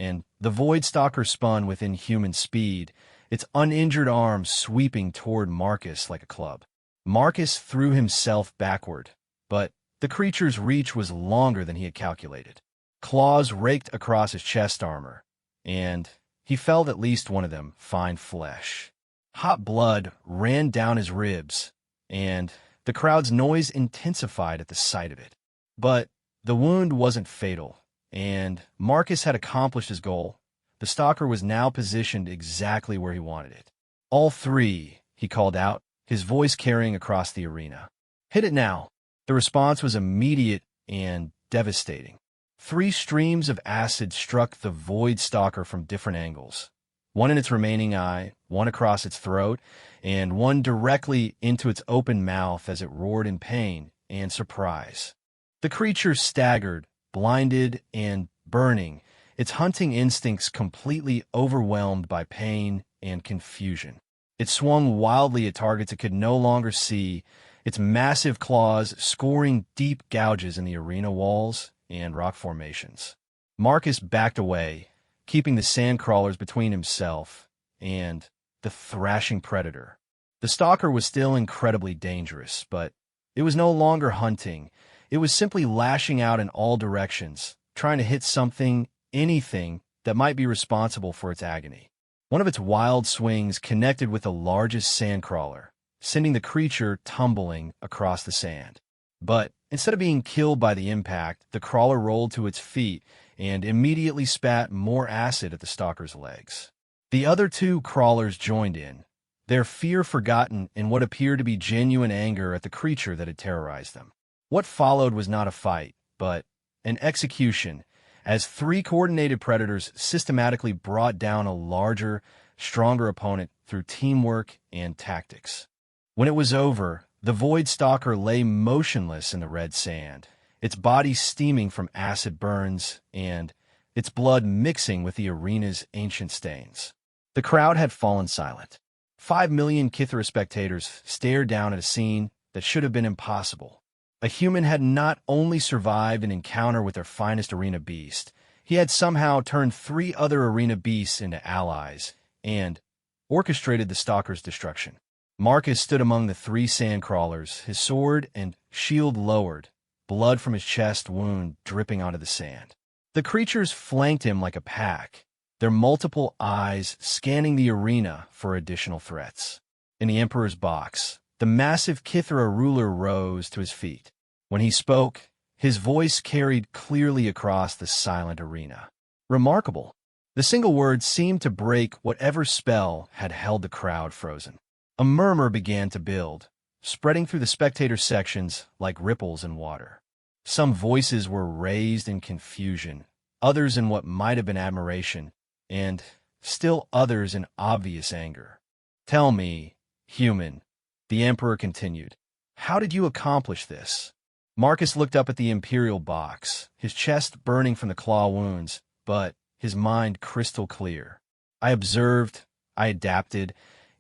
and the Void Stalker spun within human speed, its uninjured arm sweeping toward Marcus like a club. Marcus threw himself backward, but the creature's reach was longer than he had calculated. Claws raked across his chest armor, and he felt at least one of them find flesh. Hot blood ran down his ribs, and the crowd's noise intensified at the sight of it. But the wound wasn't fatal, and Marcus had accomplished his goal. The stalker was now positioned exactly where he wanted it. "All three," he called out, his voice carrying across the arena. "Hit it now." The response was immediate and devastating. 3 streams of acid struck the Void Stalker from different angles. One in its remaining eye, one across its throat, and one directly into its open mouth as it roared in pain and surprise. The creature staggered, blinded and burning, its hunting instincts completely overwhelmed by pain and confusion. It swung wildly at targets it could no longer see, its massive claws scoring deep gouges in the arena walls and rock formations. Marcus backed away, keeping the sandcrawlers between himself and the thrashing predator. The stalker was still incredibly dangerous, but it was no longer hunting. It was simply lashing out in all directions, trying to hit something, anything, that might be responsible for its agony. One of its wild swings connected with the largest sandcrawler, sending the creature tumbling across the sand. But instead of being killed by the impact, the crawler rolled to its feet and immediately spat more acid at the stalker's legs. The other 2 crawlers joined in, their fear forgotten in what appeared to be genuine anger at the creature that had terrorized them. What followed was not a fight, but an execution, as 3 coordinated predators systematically brought down a larger, stronger opponent through teamwork and tactics. When it was over, the Void Stalker lay motionless in the red sand, its body steaming from acid burns and its blood mixing with the arena's ancient stains. The crowd had fallen silent. 5 million Kithra spectators stared down at a scene that should have been impossible. A human had not only survived an encounter with their finest arena beast, he had somehow turned 3 other arena beasts into allies and orchestrated the stalker's destruction. Marcus stood among the 3 sandcrawlers, his sword and shield lowered, blood from his chest wound dripping onto the sand. The creatures flanked him like a pack, their multiple eyes scanning the arena for additional threats. In the Emperor's box, the massive Kithra ruler rose to his feet. When he spoke, his voice carried clearly across the silent arena. Remarkable. The single word seemed to break whatever spell had held the crowd frozen. A murmur began to build, spreading through the spectator sections like ripples in water. Some voices were raised in confusion, others in what might have been admiration, and still others in obvious anger. "Tell me, human," the Emperor continued, "how did you accomplish this?" Marcus looked up at the Imperial box, his chest burning from the claw wounds, but his mind crystal clear. "I observed, I adapted,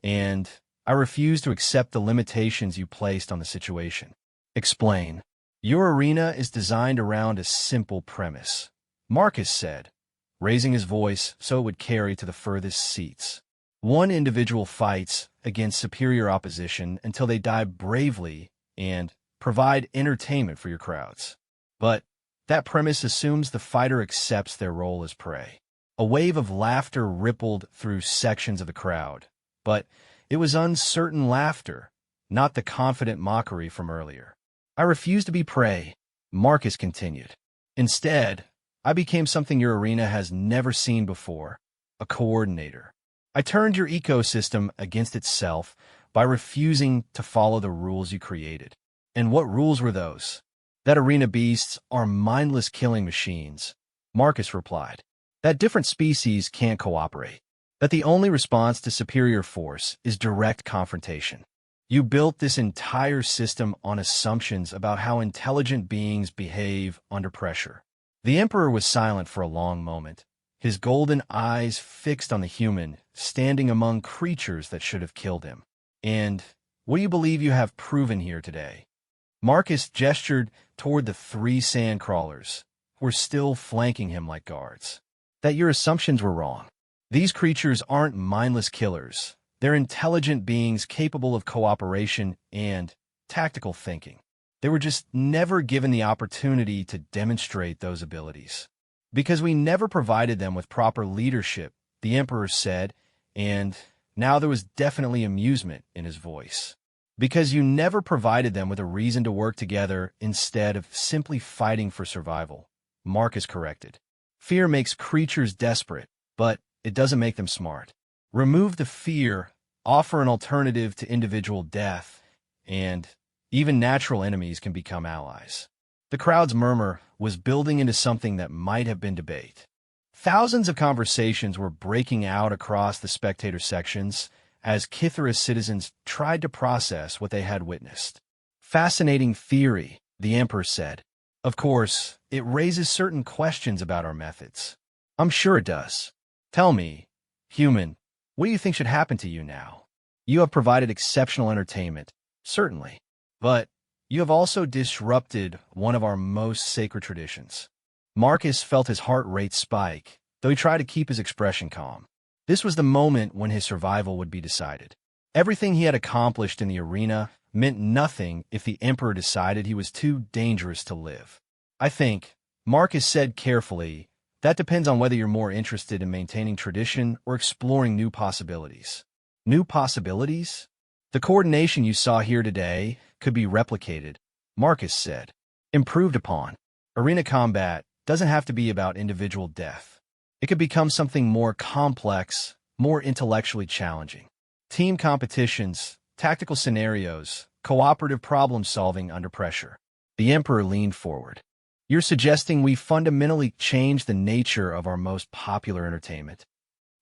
and I refuse to accept the limitations you placed on the situation." "Explain." "Your arena is designed around a simple premise," Marcus said, raising his voice so it would carry to the furthest seats. "One individual fights against superior opposition until they die bravely and provide entertainment for your crowds. But that premise assumes the fighter accepts their role as prey." A wave of laughter rippled through sections of the crowd, but it was uncertain laughter, not the confident mockery from earlier. "I refuse to be prey," Marcus continued. "Instead, I became something your arena has never seen before, a coordinator. I turned your ecosystem against itself by refusing to follow the rules you created." "And what rules were those?" "That arena beasts are mindless killing machines," Marcus replied. that different species can't cooperate, that the only response to superior force is direct confrontation. You built this entire system on assumptions about how intelligent beings behave under pressure. The Emperor was silent for a long moment, his golden eyes fixed on the human, standing among creatures that should have killed him. And what do you believe you have proven here today? Marcus gestured toward the 3 sand crawlers, who were still flanking him like guards. That your assumptions were wrong. These creatures aren't mindless killers. They're intelligent beings capable of cooperation and tactical thinking. They were just never given the opportunity to demonstrate those abilities. Because we never provided them with proper leadership, the Emperor said, and now there was definitely amusement in his voice. Because you never provided them with a reason to work together instead of simply fighting for survival, Marcus corrected. Fear makes creatures desperate, but it doesn't make them smart. Remove the fear, offer an alternative to individual death, and even natural enemies can become allies. The crowd's murmur was building into something that might have been debate. Thousands of conversations were breaking out across the spectator sections as Kythera's citizens tried to process what they had witnessed. Fascinating theory, the Emperor said. Of course, it raises certain questions about our methods. I'm sure it does. Tell me, human, what do you think should happen to you now? You have provided exceptional entertainment, certainly, but you have also disrupted one of our most sacred traditions. Marcus felt his heart rate spike, though he tried to keep his expression calm. This was the moment when his survival would be decided. Everything he had accomplished in the arena meant nothing if the Emperor decided he was too dangerous to live. I think, Marcus said carefully, that depends on whether you're more interested in maintaining tradition or exploring new possibilities. New possibilities? The coordination you saw here today could be replicated, Marcus said. Improved upon. Arena combat doesn't have to be about individual death. It could become something more complex, more intellectually challenging. Team competitions, tactical scenarios, cooperative problem-solving under pressure. The Emperor leaned forward. You're suggesting we fundamentally change the nature of our most popular entertainment?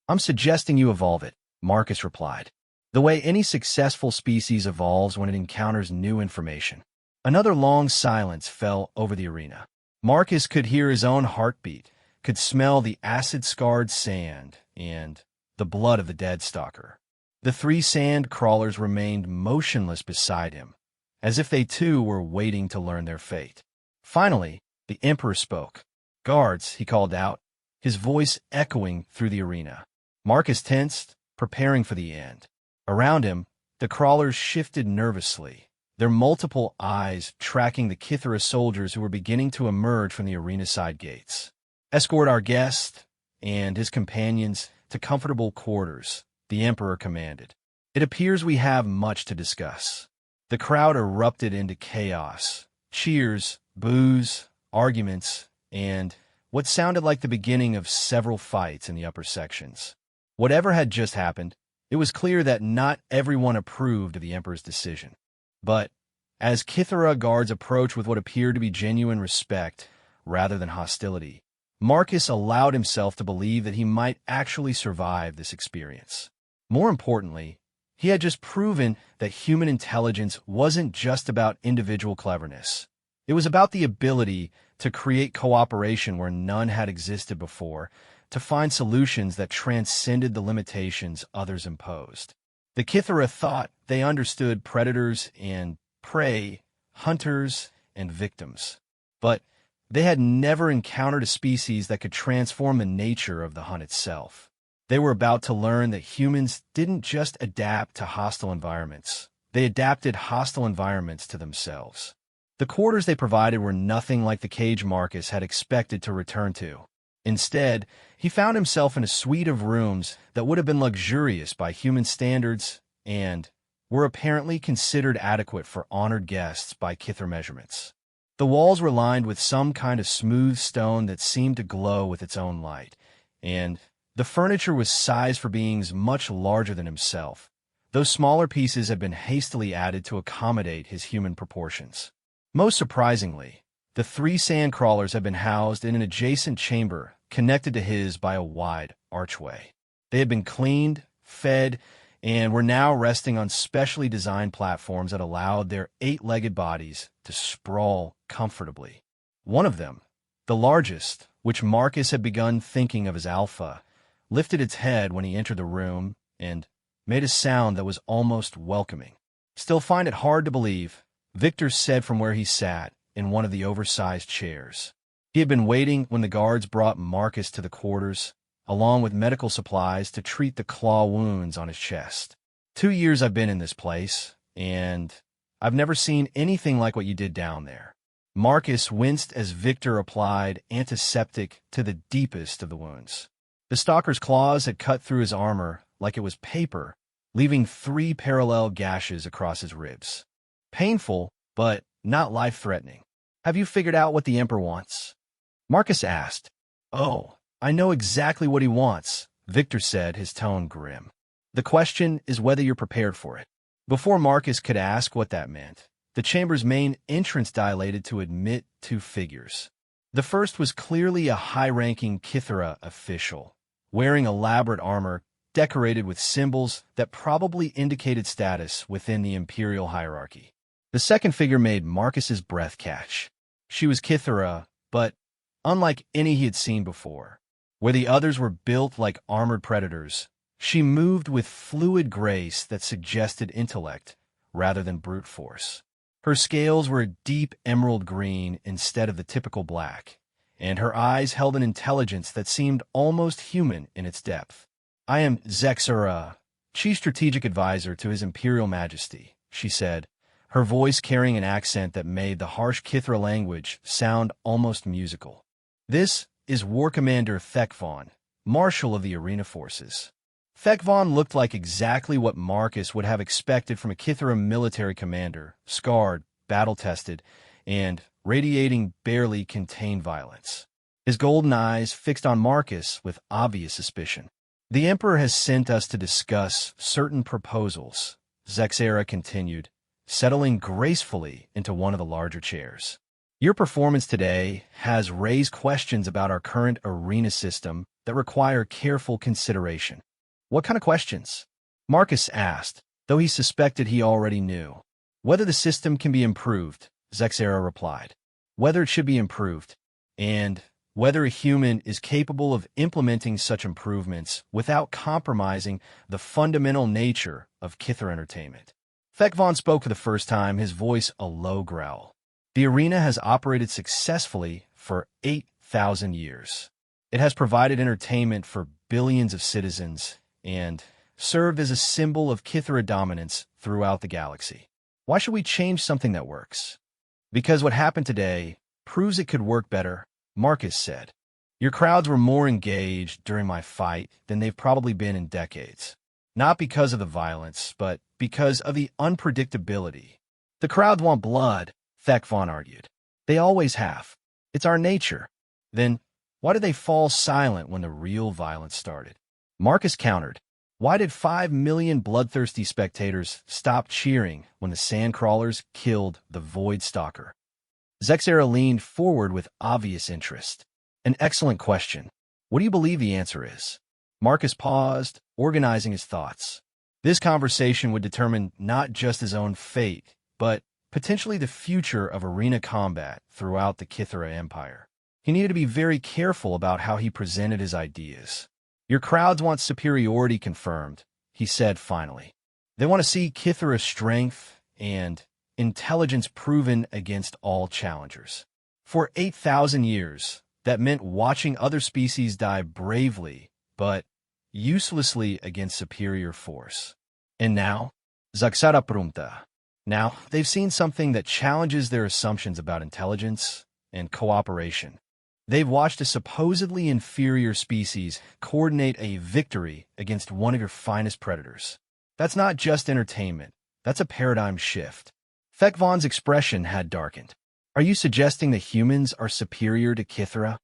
I'm suggesting you evolve it, Marcus replied. The way any successful species evolves when it encounters new information. Another long silence fell over the arena. Marcus could hear his own heartbeat, could smell the acid-scarred sand and the blood of the dead stalker. The 3 sand crawlers remained motionless beside him, as if they too were waiting to learn their fate. Finally, the Emperor spoke. Guards, he called out, his voice echoing through the arena. Marcus tensed, preparing for the end. Around him, the crawlers shifted nervously, their multiple eyes tracking the Kythera soldiers who were beginning to emerge from the arena side gates. Escort our guest and his companions to comfortable quarters, the Emperor commanded. It appears we have much to discuss. The crowd erupted into chaos. Cheers, boos, arguments, and what sounded like the beginning of several fights in the upper sections. Whatever had just happened, it was clear that not everyone approved of the Emperor's decision. But as Kythera guards approached with what appeared to be genuine respect rather than hostility, Marcus allowed himself to believe that he might actually survive this experience. More importantly, he had just proven that human intelligence wasn't just about individual cleverness. It was about the ability to create cooperation where none had existed before, to find solutions that transcended the limitations others imposed. The Kythera thought they understood predators and prey, hunters and victims. But they had never encountered a species that could transform the nature of the hunt itself. They were about to learn that humans didn't just adapt to hostile environments. They adapted hostile environments to themselves. The quarters they provided were nothing like the cage Marcus had expected to return to. Instead, he found himself in a suite of rooms that would have been luxurious by human standards and were apparently considered adequate for honored guests by Kythera measurements. The walls were lined with some kind of smooth stone that seemed to glow with its own light, and the furniture was sized for beings much larger than himself. Those smaller pieces had been hastily added to accommodate his human proportions. Most surprisingly, the 3 sand crawlers had been housed in an adjacent chamber connected to his by a wide archway. They had been cleaned, fed, and were now resting on specially designed platforms that allowed their 8-legged bodies to sprawl comfortably. One of them, the largest, which Marcus had begun thinking of as Alpha, lifted its head when he entered the room and made a sound that was almost welcoming. "Still find it hard to believe," Victor said from where he sat in one of the oversized chairs. He had been waiting when the guards brought Marcus to the quarters, along with medical supplies to treat the claw wounds on his chest. "2 years I've been in this place, and I've never seen anything like what you did down there." Marcus winced as Victor applied antiseptic to the deepest of the wounds. The stalker's claws had cut through his armor like it was paper, leaving 3 parallel gashes across his ribs. "Painful, but not life-threatening. Have you figured out what the Emperor wants?" Marcus asked. "Oh, I know exactly what he wants," Victor said, his tone grim. "The question is whether you're prepared for it." Before Marcus could ask what that meant, the chamber's main entrance dilated to admit 2 figures. The first was clearly a high-ranking Kithara official, wearing elaborate armor decorated with symbols that probably indicated status within the imperial hierarchy. The second figure made Marcus's breath catch. She was Kithara, but unlike any he had seen before. Where the others were built like armored predators, she moved with fluid grace that suggested intellect rather than brute force. Her scales were a deep emerald green instead of the typical black, and her eyes held an intelligence that seemed almost human in its depth. "I am Zexera, Chief Strategic Advisor to His Imperial Majesty," she said, her voice carrying an accent that made the harsh Kithra language sound almost musical. "This is War Commander Thekvon, Marshal of the Arena Forces." Thekvon looked like exactly what Marcus would have expected from a Kithra military commander, scarred, battle-tested, and radiating barely contained violence. His golden eyes fixed on Marcus with obvious suspicion. "The Emperor has sent us to discuss certain proposals," Zexera continued, settling gracefully into one of the larger chairs. "Your performance today has raised questions about our current arena system that require careful consideration." "What kind of questions?" Marcus asked, though he suspected he already knew. "Whether the system can be improved," Zexera replied. "Whether it should be improved, and whether a human is capable of implementing such improvements without compromising the fundamental nature of Kithra entertainment." Thekvon spoke for the first time, his voice a low growl. "The arena has operated successfully for 8,000 years. It has provided entertainment for billions of citizens and served as a symbol of Kithra dominance throughout the galaxy. Why should we change something that works?" "Because what happened today proves it could work better," Marcus said. "Your crowds were more engaged during my fight than they've probably been in decades. Not because of the violence, but because of the unpredictability." "The crowds want blood," Thekvon argued. "They always have. It's our nature." "Then why did they fall silent when the real violence started?" Marcus countered. "Why did 5 million bloodthirsty spectators stop cheering when the Sandcrawlers killed the Void Stalker?" Zexera leaned forward with obvious interest. "An excellent question. What do you believe the answer is?" Marcus paused, organizing his thoughts. This conversation would determine not just his own fate, but potentially the future of arena combat throughout the Kithra Empire. He needed to be very careful about how he presented his ideas. "Your crowds want superiority confirmed," he said finally. "They want to see Kithra's strength and intelligence proven against all challengers. For 8,000 years, that meant watching other species die bravely, but uselessly against superior force. And now, Zaksara Prumta. Now, they've seen something that challenges their assumptions about intelligence and cooperation. They've watched a supposedly inferior species coordinate a victory against one of your finest predators. That's not just entertainment. That's a paradigm shift." Thekvon's expression had darkened. "Are you suggesting that humans are superior to Kithra?"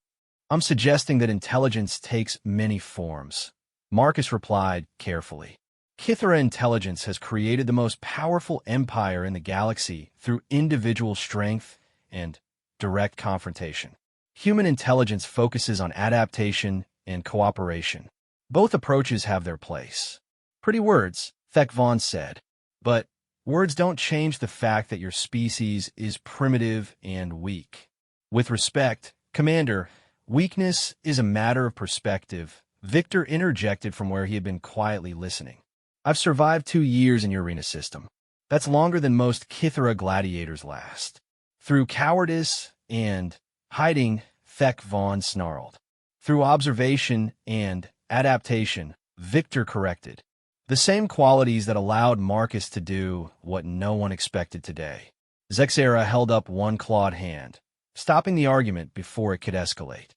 "I'm suggesting that intelligence takes many forms," Marcus replied carefully. "Kithra intelligence has created the most powerful empire in the galaxy through individual strength and direct confrontation. Human intelligence focuses on adaptation and cooperation. Both approaches have their place. Pretty words, Thek Von said. But words don't change the fact that your species is primitive and weak. With respect, Commander, weakness is a matter of perspective. Victor interjected from where he had been quietly listening. I've survived 2 years in your arena system. That's longer than most Kithara gladiators last. Through cowardice and hiding, Thek Von snarled. Through observation and adaptation, Victor corrected. The same qualities that allowed Marcus to do what no one expected today. Zexera held up one clawed hand, stopping the argument before it could escalate.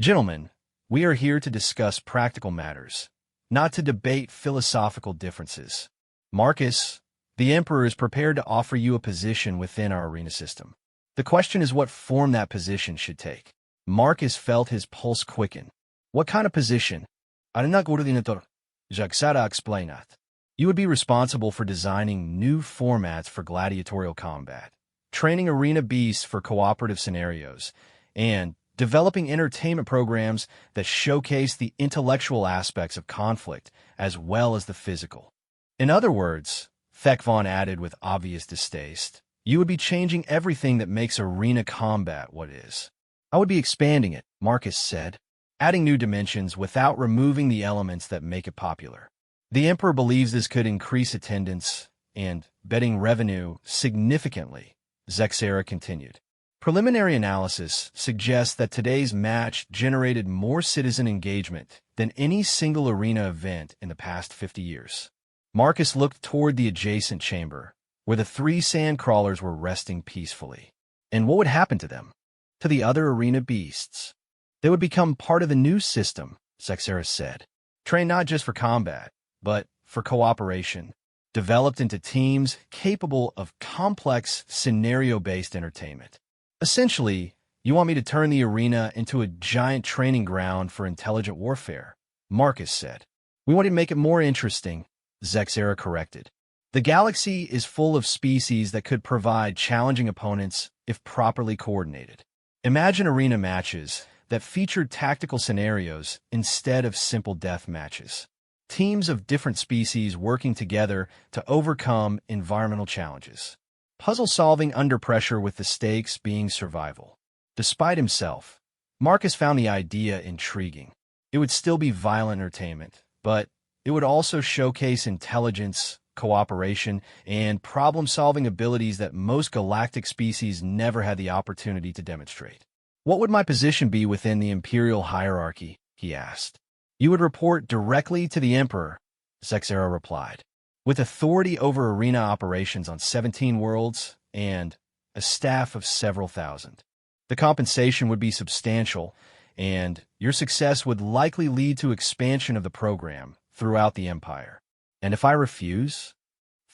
Gentlemen, we are here to discuss practical matters, not to debate philosophical differences. Marcus, the Emperor is prepared to offer you a position within our arena system. The question is what form that position should take. Marcus felt his pulse quicken. What kind of position? Arena coordinator, Jaxara explained. You would be responsible for designing new formats for gladiatorial combat, training arena beasts for cooperative scenarios, and developing entertainment programs that showcase the intellectual aspects of conflict as well as the physical. In other words, Thek Von added with obvious distaste, you would be changing everything that makes arena combat what is. I would be expanding it, Marcus said, adding new dimensions without removing the elements that make it popular. The Emperor believes this could increase attendance and betting revenue significantly, Zexera continued. Preliminary analysis suggests that today's match generated more citizen engagement than any single arena event in the past 50 years. Marcus looked toward the adjacent chamber, where the 3 sand crawlers were resting peacefully. And what would happen to them? To the other arena beasts? They would become part of the new system, Zexera said. Trained not just for combat, but for cooperation. Developed into teams capable of complex, scenario-based entertainment. Essentially, you want me to turn the arena into a giant training ground for intelligent warfare, Marcus said. We want to make it more interesting, Zexera corrected. The galaxy is full of species that could provide challenging opponents if properly coordinated. Imagine arena matches that featured tactical scenarios instead of simple death matches. Teams of different species working together to overcome environmental challenges. Puzzle solving under pressure with the stakes being survival. Despite himself, Marcus found the idea intriguing. It would still be violent entertainment, but it would also showcase intelligence, cooperation, and problem-solving abilities that most galactic species never had the opportunity to demonstrate. What would my position be within the Imperial hierarchy? He asked. You would report directly to the Emperor, Zexera replied. With authority over arena operations on 17 worlds and a staff of several thousand. The compensation would be substantial, and your success would likely lead to expansion of the program throughout the Empire. And if I refuse?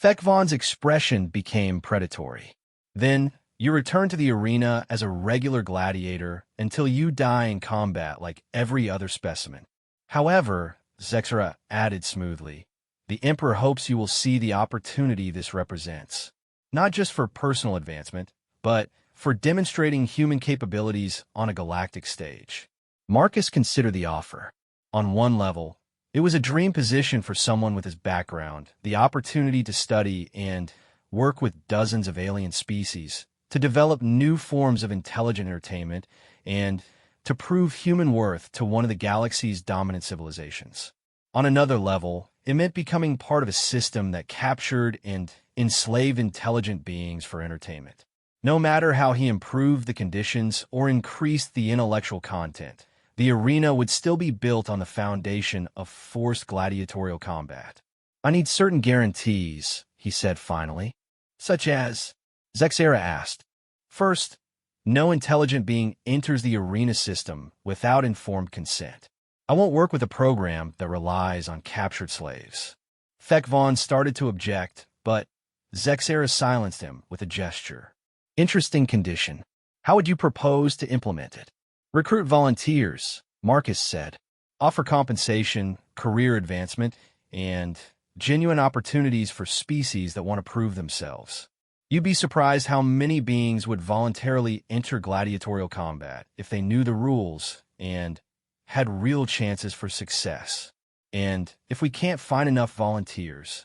Thek Von's expression became predatory. Then, you return to the arena as a regular gladiator until you die in combat like every other specimen. However, Zexera added smoothly, the Emperor hopes you will see the opportunity this represents, not just for personal advancement, but for demonstrating human capabilities on a galactic stage. Marcus considered the offer. On one level, it was a dream position for someone with his background, the opportunity to study and work with dozens of alien species, to develop new forms of intelligent entertainment, and to prove human worth to one of the galaxy's dominant civilizations. On another level, it meant becoming part of a system that captured and enslaved intelligent beings for entertainment. No matter how he improved the conditions or increased the intellectual content, the arena would still be built on the foundation of forced gladiatorial combat. I need certain guarantees, he said finally. Such as? Zexera asked. First, no intelligent being enters the arena system without informed consent. I won't work with a program that relies on captured slaves. Thek Von started to object, but Zexera silenced him with a gesture. Interesting condition. How would you propose to implement it? Recruit volunteers, Marcus said. Offer compensation, career advancement, and genuine opportunities for species that want to prove themselves. You'd be surprised how many beings would voluntarily enter gladiatorial combat if they knew the rules and had real chances for success. And if we can't find enough volunteers,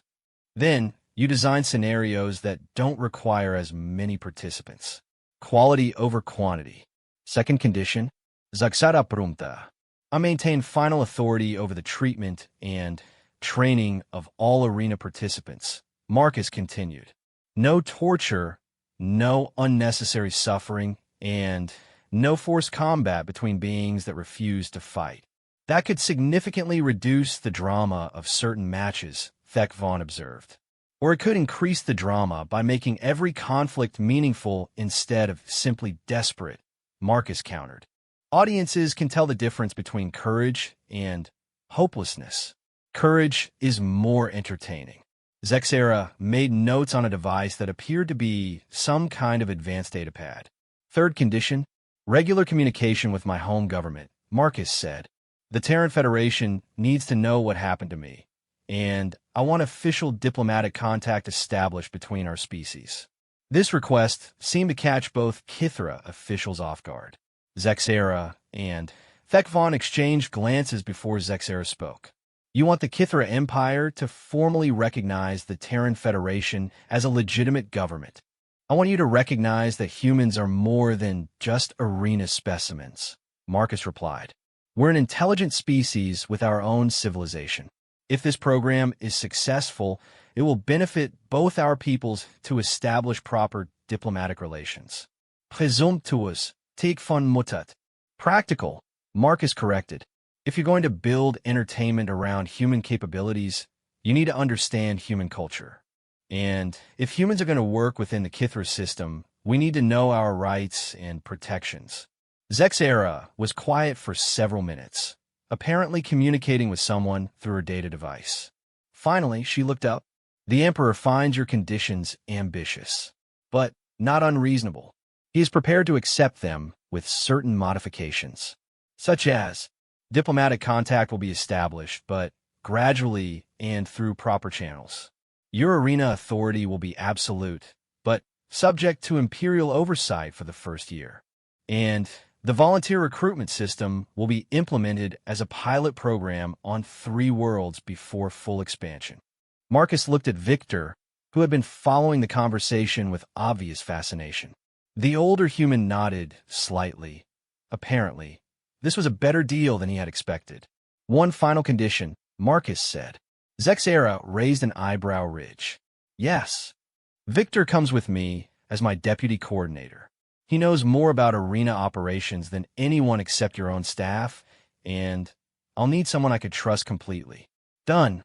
then you design scenarios that don't require as many participants. Quality over quantity. Second condition, Zaksara Prumta. I maintain final authority over the treatment and training of all arena participants. Marcus continued. No torture, no unnecessary suffering, and no forced combat between beings that refuse to fight. That could significantly reduce the drama of certain matches, Thek Vaughn observed. Or it could increase the drama by making every conflict meaningful instead of simply desperate, Marcus countered. Audiences can tell the difference between courage and hopelessness. Courage is more entertaining. Zexera made notes on a device that appeared to be some kind of advanced datapad. Third condition, regular communication with my home government, Marcus said. The Terran Federation needs to know what happened to me, and I want official diplomatic contact established between our species. This request seemed to catch both Kithra officials off guard. Zexera and Thek Vaughn exchanged glances before Zexera spoke. You want the Kithra Empire to formally recognize the Terran Federation as a legitimate government. I want you to recognize that humans are more than just arena specimens, Marcus replied. We're an intelligent species with our own civilization. If this program is successful, it will benefit both our peoples to establish proper diplomatic relations. Presumptuous, take von mutat. Practical, Marcus corrected. If you're going to build entertainment around human capabilities, you need to understand human culture. And if humans are going to work within the Kithra system, we need to know our rights and protections. Zexera was quiet for several minutes, apparently communicating with someone through her data device. Finally, she looked up. The Emperor finds your conditions ambitious, but not unreasonable. He is prepared to accept them with certain modifications, such as diplomatic contact will be established, but gradually and through proper channels. Your arena authority will be absolute, but subject to imperial oversight for the first year. And the volunteer recruitment system will be implemented as a pilot program on 3 worlds before full expansion. Marcus looked at Victor, who had been following the conversation with obvious fascination. The older human nodded slightly. Apparently, this was a better deal than he had expected. One final condition, Marcus said. Zexera raised an eyebrow ridge. Yes. Victor comes with me as my deputy coordinator. He knows more about arena operations than anyone except your own staff, and I'll need someone I could trust completely. Done,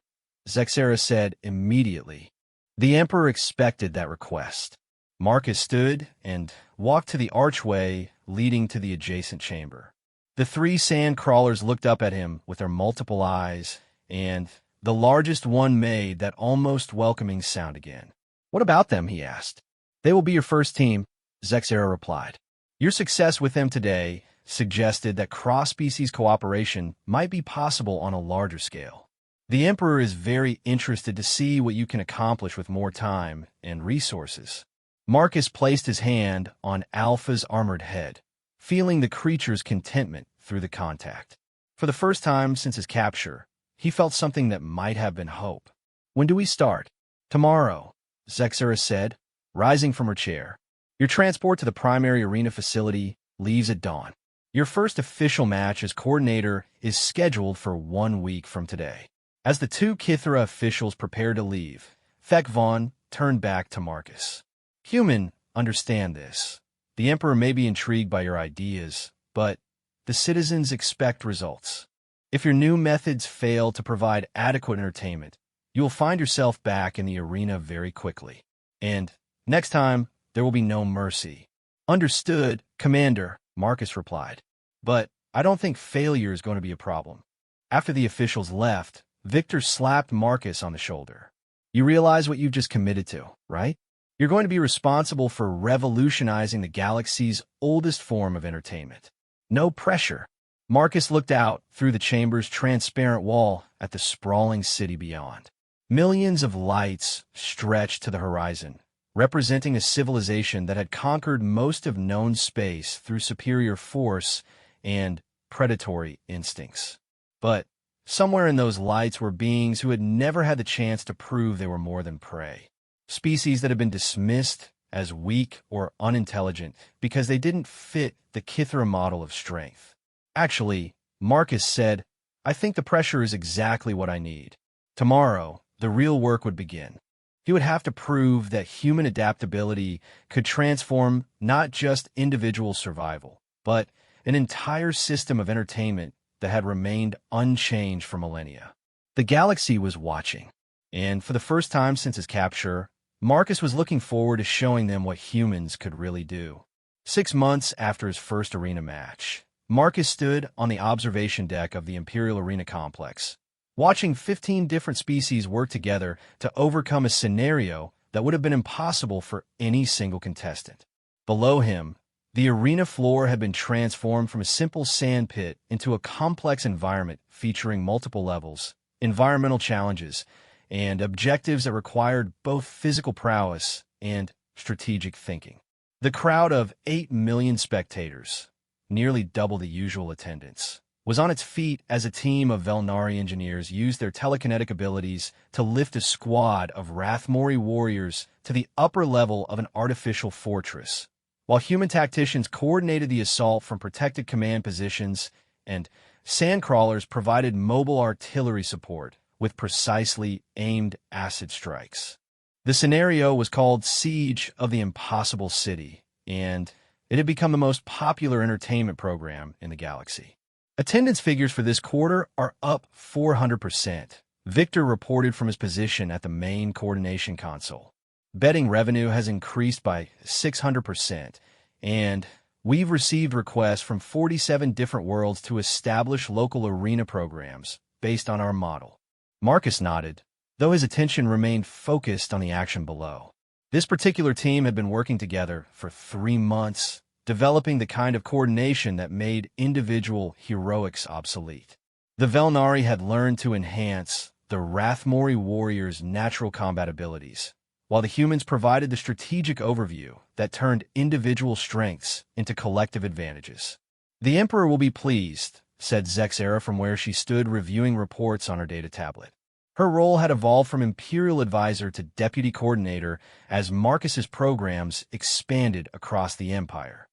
Zexera said immediately. The Emperor expected that request. Marcus stood and walked to the archway leading to the adjacent chamber. The 3 sand crawlers looked up at him with their multiple eyes, and the largest one made that almost welcoming sound again. What about them, he asked. They will be your first team, Zexera replied. Your success with them today suggested that cross-species cooperation might be possible on a larger scale. The Emperor is very interested to see what you can accomplish with more time and resources. Marcus placed his hand on Alpha's armored head, feeling the creature's contentment through the contact. For the first time since his capture, he felt something that might have been hope. When do we start? Tomorrow, Zexera said, rising from her chair. Your transport to the primary arena facility leaves at dawn. Your first official match as coordinator is scheduled for 1 week from today. As the 2 Kithra officials prepared to leave, Thek Vaughn turned back to Marcus. Human, understand this. The Emperor may be intrigued by your ideas, but the citizens expect results. If your new methods fail to provide adequate entertainment, you will find yourself back in the arena very quickly. And next time, there will be no mercy. Understood, Commander, Marcus replied. But I don't think failure is going to be a problem. After the officials left, Victor slapped Marcus on the shoulder. You realize what you've just committed to, right? You're going to be responsible for revolutionizing the galaxy's oldest form of entertainment. No pressure. Marcus looked out through the chamber's transparent wall at the sprawling city beyond. Millions of lights stretched to the horizon, representing a civilization that had conquered most of known space through superior force and predatory instincts. But somewhere in those lights were beings who had never had the chance to prove they were more than prey. Species that had been dismissed as weak or unintelligent because they didn't fit the Kithra model of strength. Actually, Marcus said, "I think the pressure is exactly what I need." Tomorrow, the real work would begin. He would have to prove that human adaptability could transform not just individual survival, but an entire system of entertainment that had remained unchanged for millennia. The galaxy was watching, and for the first time since his capture, Marcus was looking forward to showing them what humans could really do. 6 months after his first arena match, Marcus stood on the observation deck of the Imperial Arena Complex, watching 15 different species work together to overcome a scenario that would have been impossible for any single contestant. Below him, the arena floor had been transformed from a simple sand pit into a complex environment featuring multiple levels, environmental challenges, and objectives that required both physical prowess and strategic thinking. The crowd of 8 million spectators, nearly double the usual attendance, was on its feet as a team of Velnari engineers used their telekinetic abilities to lift a squad of Rathmori warriors to the upper level of an artificial fortress, while human tacticians coordinated the assault from protected command positions and sandcrawlers provided mobile artillery support with precisely aimed acid strikes. The scenario was called Siege of the Impossible City, and it had become the most popular entertainment program in the galaxy. Attendance figures for this quarter are up 400%. Victor reported from his position at the main coordination console. Betting revenue has increased by 600%, and we've received requests from 47 different worlds to establish local arena programs based on our model. Marcus nodded, though his attention remained focused on the action below. This particular team had been working together for 3 months, developing the kind of coordination that made individual heroics obsolete. The Velnari had learned to enhance the Rathmori warriors' natural combat abilities, while the humans provided the strategic overview that turned individual strengths into collective advantages. "The Emperor will be pleased," said Zexera from where she stood reviewing reports on her data tablet. Her role had evolved from Imperial Advisor to Deputy Coordinator as Marcus's programs expanded across the Empire.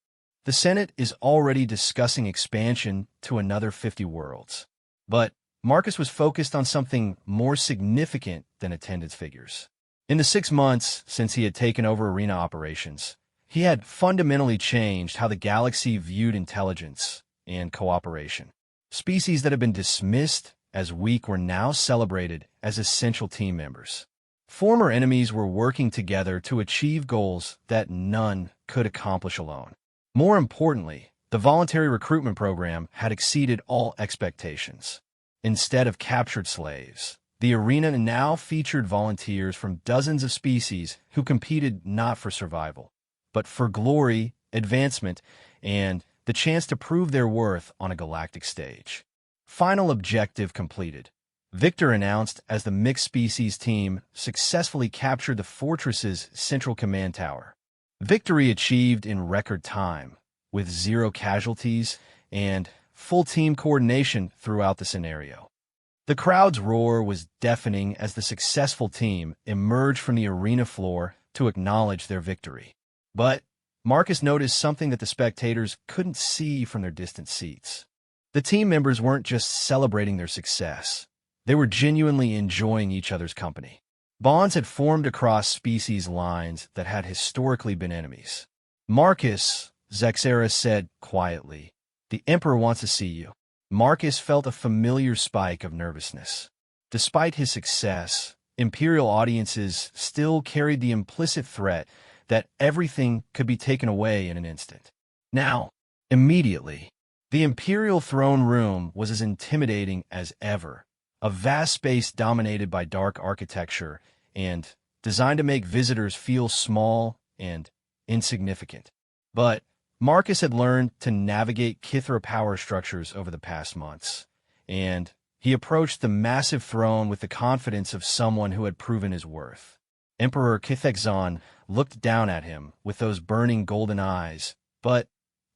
The Senate is already discussing expansion to another 50 worlds. But Marcus was focused on something more significant than attendance figures. In the 6 months since he had taken over arena operations, he had fundamentally changed how the galaxy viewed intelligence and cooperation. Species that had been dismissed as weak were now celebrated as essential team members. Former enemies were working together to achieve goals that none could accomplish alone. More importantly, the voluntary recruitment program had exceeded all expectations. Instead of captured slaves, the arena now featured volunteers from dozens of species who competed not for survival, but for glory, advancement, and the chance to prove their worth on a galactic stage. Final objective completed. Victor announced as the mixed species team successfully captured the fortress's central command tower. Victory achieved in record time, with 0 casualties and full team coordination throughout the scenario. The crowd's roar was deafening as the successful team emerged from the arena floor to acknowledge their victory. But Marcus noticed something that the spectators couldn't see from their distant seats. The team members weren't just celebrating their success. They were genuinely enjoying each other's company. Bonds had formed across species lines that had historically been enemies. "Marcus," Zexera said quietly, "the Emperor wants to see you." Marcus felt a familiar spike of nervousness. Despite his success, Imperial audiences still carried the implicit threat that everything could be taken away in an instant. Now, immediately, the Imperial throne room was as intimidating as ever, a vast space dominated by dark architecture and designed to make visitors feel small and insignificant. But Marcus had learned to navigate Kithra power structures over the past months, and he approached the massive throne with the confidence of someone who had proven his worth. Emperor Kithexon looked down at him with those burning golden eyes, but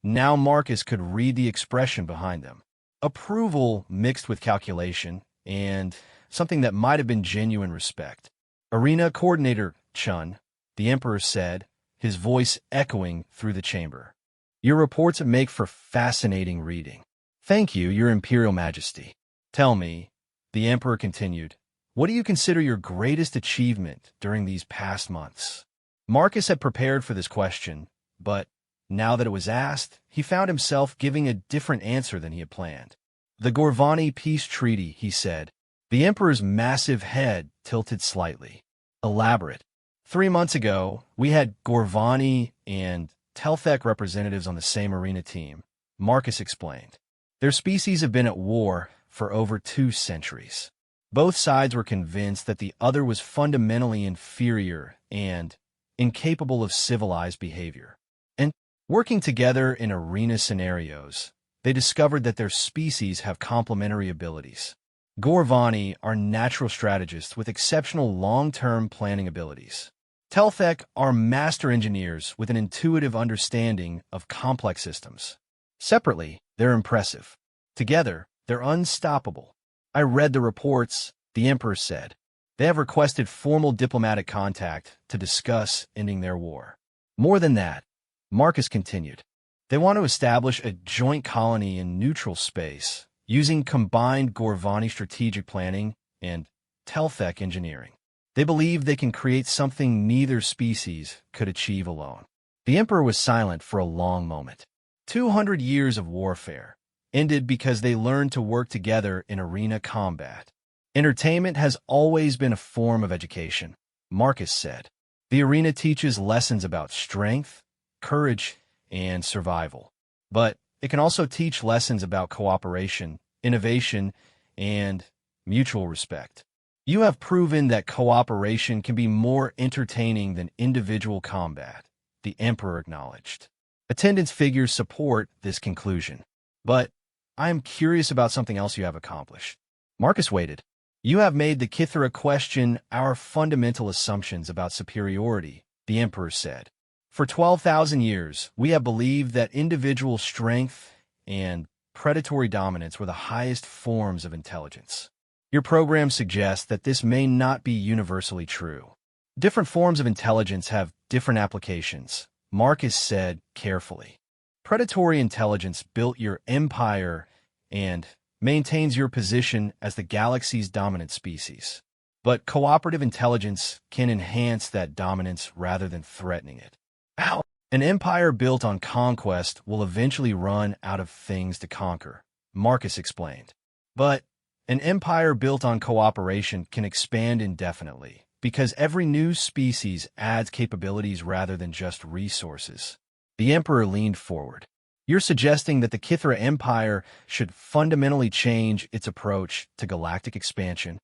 now Marcus could read the expression behind them. Approval mixed with calculation, and something that might have been genuine respect. "Arena Coordinator Chun," the Emperor said, his voice echoing through the chamber. "Your reports make for fascinating reading." "Thank you, Your Imperial Majesty." "Tell me," the Emperor continued, "what do you consider your greatest achievement during these past months?" Marcus had prepared for this question, but now that it was asked, he found himself giving a different answer than he had planned. "The Gorvani Peace Treaty," he said. The Emperor's massive head tilted slightly. "Elaborate." 3 months ago, we had Gorvani and Telthek representatives on the same arena team, Marcus explained. Their species have been at war for over 2 centuries. Both sides were convinced that the other was fundamentally inferior and incapable of civilized behavior. And working together in arena scenarios, they discovered that their species have complementary abilities. Gorvani are natural strategists with exceptional long-term planning abilities. Telthek are master engineers with an intuitive understanding of complex systems. Separately, they're impressive. Together, they're unstoppable. "I read the reports," the Emperor said. "They have requested formal diplomatic contact to discuss ending their war." "More than that," Marcus continued. "They want to establish a joint colony in neutral space, using combined Gorvani strategic planning and Telthek engineering. They believe they can create something neither species could achieve alone." The Emperor was silent for a long moment. 200 years of warfare ended because they learned to work together in arena combat. "Entertainment has always been a form of education," Marcus said. "The arena teaches lessons about strength, courage, and survival. But it can also teach lessons about cooperation, innovation, and mutual respect. You have proven that cooperation can be more entertaining than individual combat," the Emperor acknowledged. Attendance figures support this conclusion. "But I am curious about something else you have accomplished." Marcus waited. "You have made the Kithara question our fundamental assumptions about superiority," the Emperor said. "For 12,000 years, we have believed that individual strength and predatory dominance were the highest forms of intelligence. Your program suggests that this may not be universally true. Different forms of intelligence have different applications," Marcus said carefully. "Predatory intelligence built your empire and maintains your position as the galaxy's dominant species. But cooperative intelligence can enhance that dominance rather than threatening it. Ow! An empire built on conquest will eventually run out of things to conquer," Marcus explained. "But an empire built on cooperation can expand indefinitely, because every new species adds capabilities rather than just resources." The Emperor leaned forward. "You're suggesting that the Kithara Empire should fundamentally change its approach to galactic expansion?"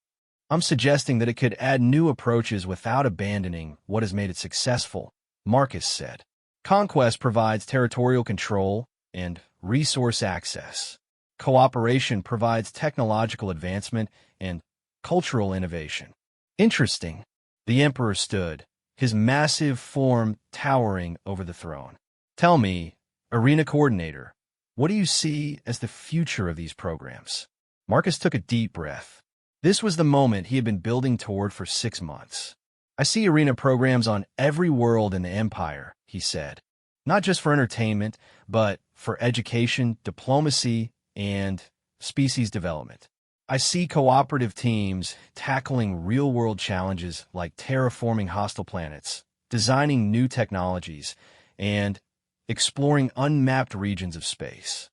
"I'm suggesting that it could add new approaches without abandoning what has made it successful," Marcus said. "Conquest provides territorial control and resource access. Cooperation provides technological advancement and cultural innovation." "Interesting." The Emperor stood, his massive form towering over the throne. "Tell me, Arena Coordinator, what do you see as the future of these programs?" Marcus took a deep breath. This was the moment he had been building toward for 6 months. "I see arena programs on every world in the Empire," he said. "Not just for entertainment, but for education, diplomacy, and species development. I see cooperative teams tackling real-world challenges like terraforming hostile planets, designing new technologies, and exploring unmapped regions of space.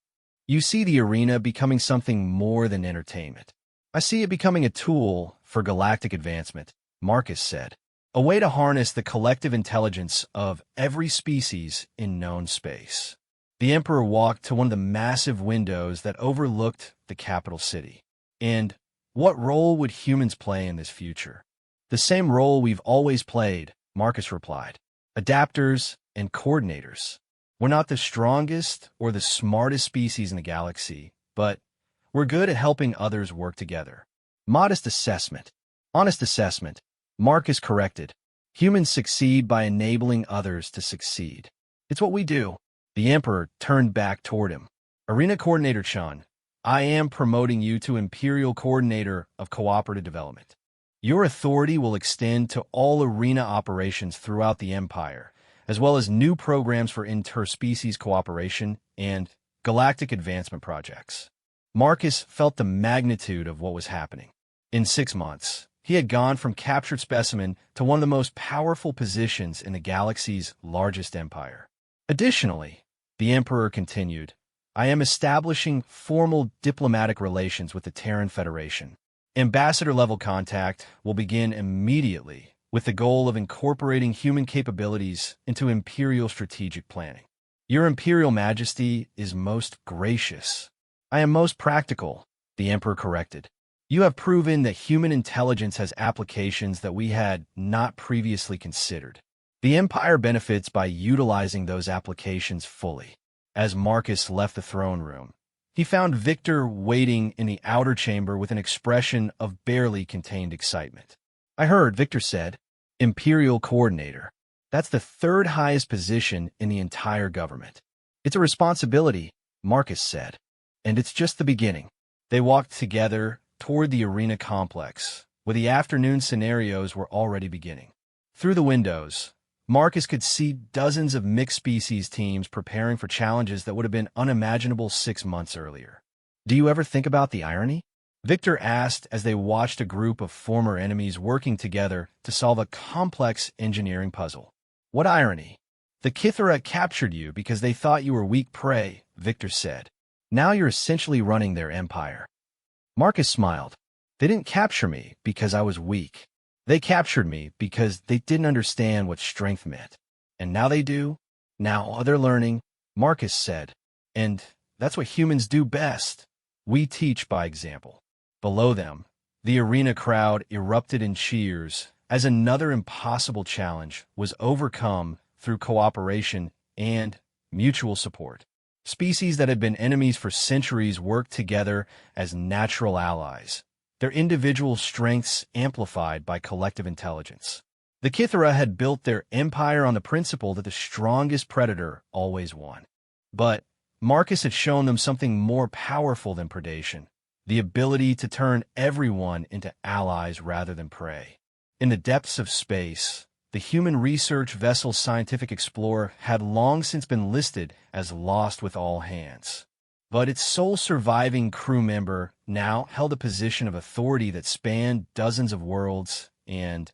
You see the arena becoming something more than entertainment. I see it becoming a tool for galactic advancement," Marcus said. "A way to harness the collective intelligence of every species in known space." The Emperor walked to one of the massive windows that overlooked the capital city. "And what role would humans play in this future?" "The same role we've always played," Marcus replied. "Adapters and coordinators. We're not the strongest or the smartest species in the galaxy, but we're good at helping others work together." "Modest assessment." "Honest assessment," Marcus corrected. Humans succeed by enabling others to succeed. It's what we do. The Emperor turned back toward him. Arena Coordinator Chun, I am promoting you to Imperial Coordinator of Cooperative Development. Your authority will extend to all arena operations throughout the Empire, as well as new programs for interspecies cooperation and galactic advancement projects. Marcus felt the magnitude of what was happening. In 6 months, he had gone from captured specimen to one of the most powerful positions in the galaxy's largest empire. Additionally, the Emperor continued, I am establishing formal diplomatic relations with the Terran Federation. Ambassador-level contact will begin immediately with the goal of incorporating human capabilities into Imperial strategic planning. Your Imperial Majesty is most gracious. I am most practical, the Emperor corrected. You have proven that human intelligence has applications that we had not previously considered. The Empire benefits by utilizing those applications fully. As Marcus left the throne room, he found Victor waiting in the outer chamber with an expression of barely contained excitement. I heard, Victor said, Imperial Coordinator. That's the third highest position in the entire government. It's a responsibility, Marcus said, and it's just the beginning. They walked together toward the arena complex, where the afternoon scenarios were already beginning. Through the windows, Marcus could see dozens of mixed-species teams preparing for challenges that would have been unimaginable 6 months earlier. Do you ever think about the irony? Victor asked as they watched a group of former enemies working together to solve a complex engineering puzzle. What irony? The Kithara captured you because they thought you were weak prey, Victor said. Now you're essentially running their empire. Marcus smiled. They didn't capture me because I was weak. They captured me because they didn't understand what strength meant. And now they do. Now they're learning, Marcus said. And that's what humans do best. We teach by example. Below them, the arena crowd erupted in cheers as another impossible challenge was overcome through cooperation and mutual support. Species that had been enemies for centuries worked together as natural allies, their individual strengths amplified by collective intelligence. The Kithara had built their empire on the principle that the strongest predator always won. But Marcus had shown them something more powerful than predation, the ability to turn everyone into allies rather than prey. In the depths of space, the human research vessel Scientific Explorer had long since been listed as lost with all hands. But its sole surviving crew member now held a position of authority that spanned dozens of worlds and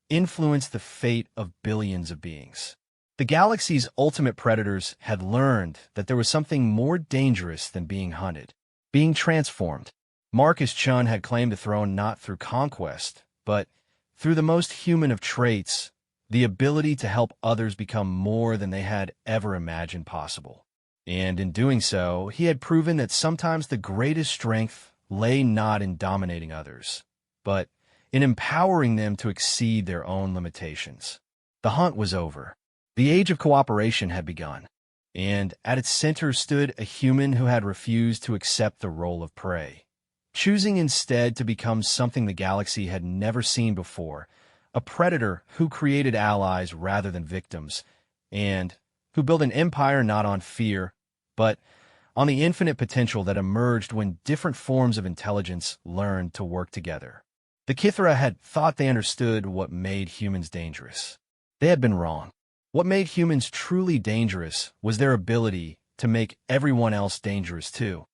influenced the fate of billions of beings. The galaxy's ultimate predators had learned that there was something more dangerous than being hunted, being transformed. Marcus Chun had claimed the throne not through conquest, but through the most human of traits, the ability to help others become more than they had ever imagined possible. And in doing so, he had proven that sometimes the greatest strength lay not in dominating others, but in empowering them to exceed their own limitations. The hunt was over. The age of cooperation had begun, and at its center stood a human who had refused to accept the role of prey, choosing instead to become something the galaxy had never seen before, a predator who created allies rather than victims, and who built an empire not on fear, but on the infinite potential that emerged when different forms of intelligence learned to work together. The Kithara had thought they understood what made humans dangerous. They had been wrong. What made humans truly dangerous was their ability to make everyone else dangerous too.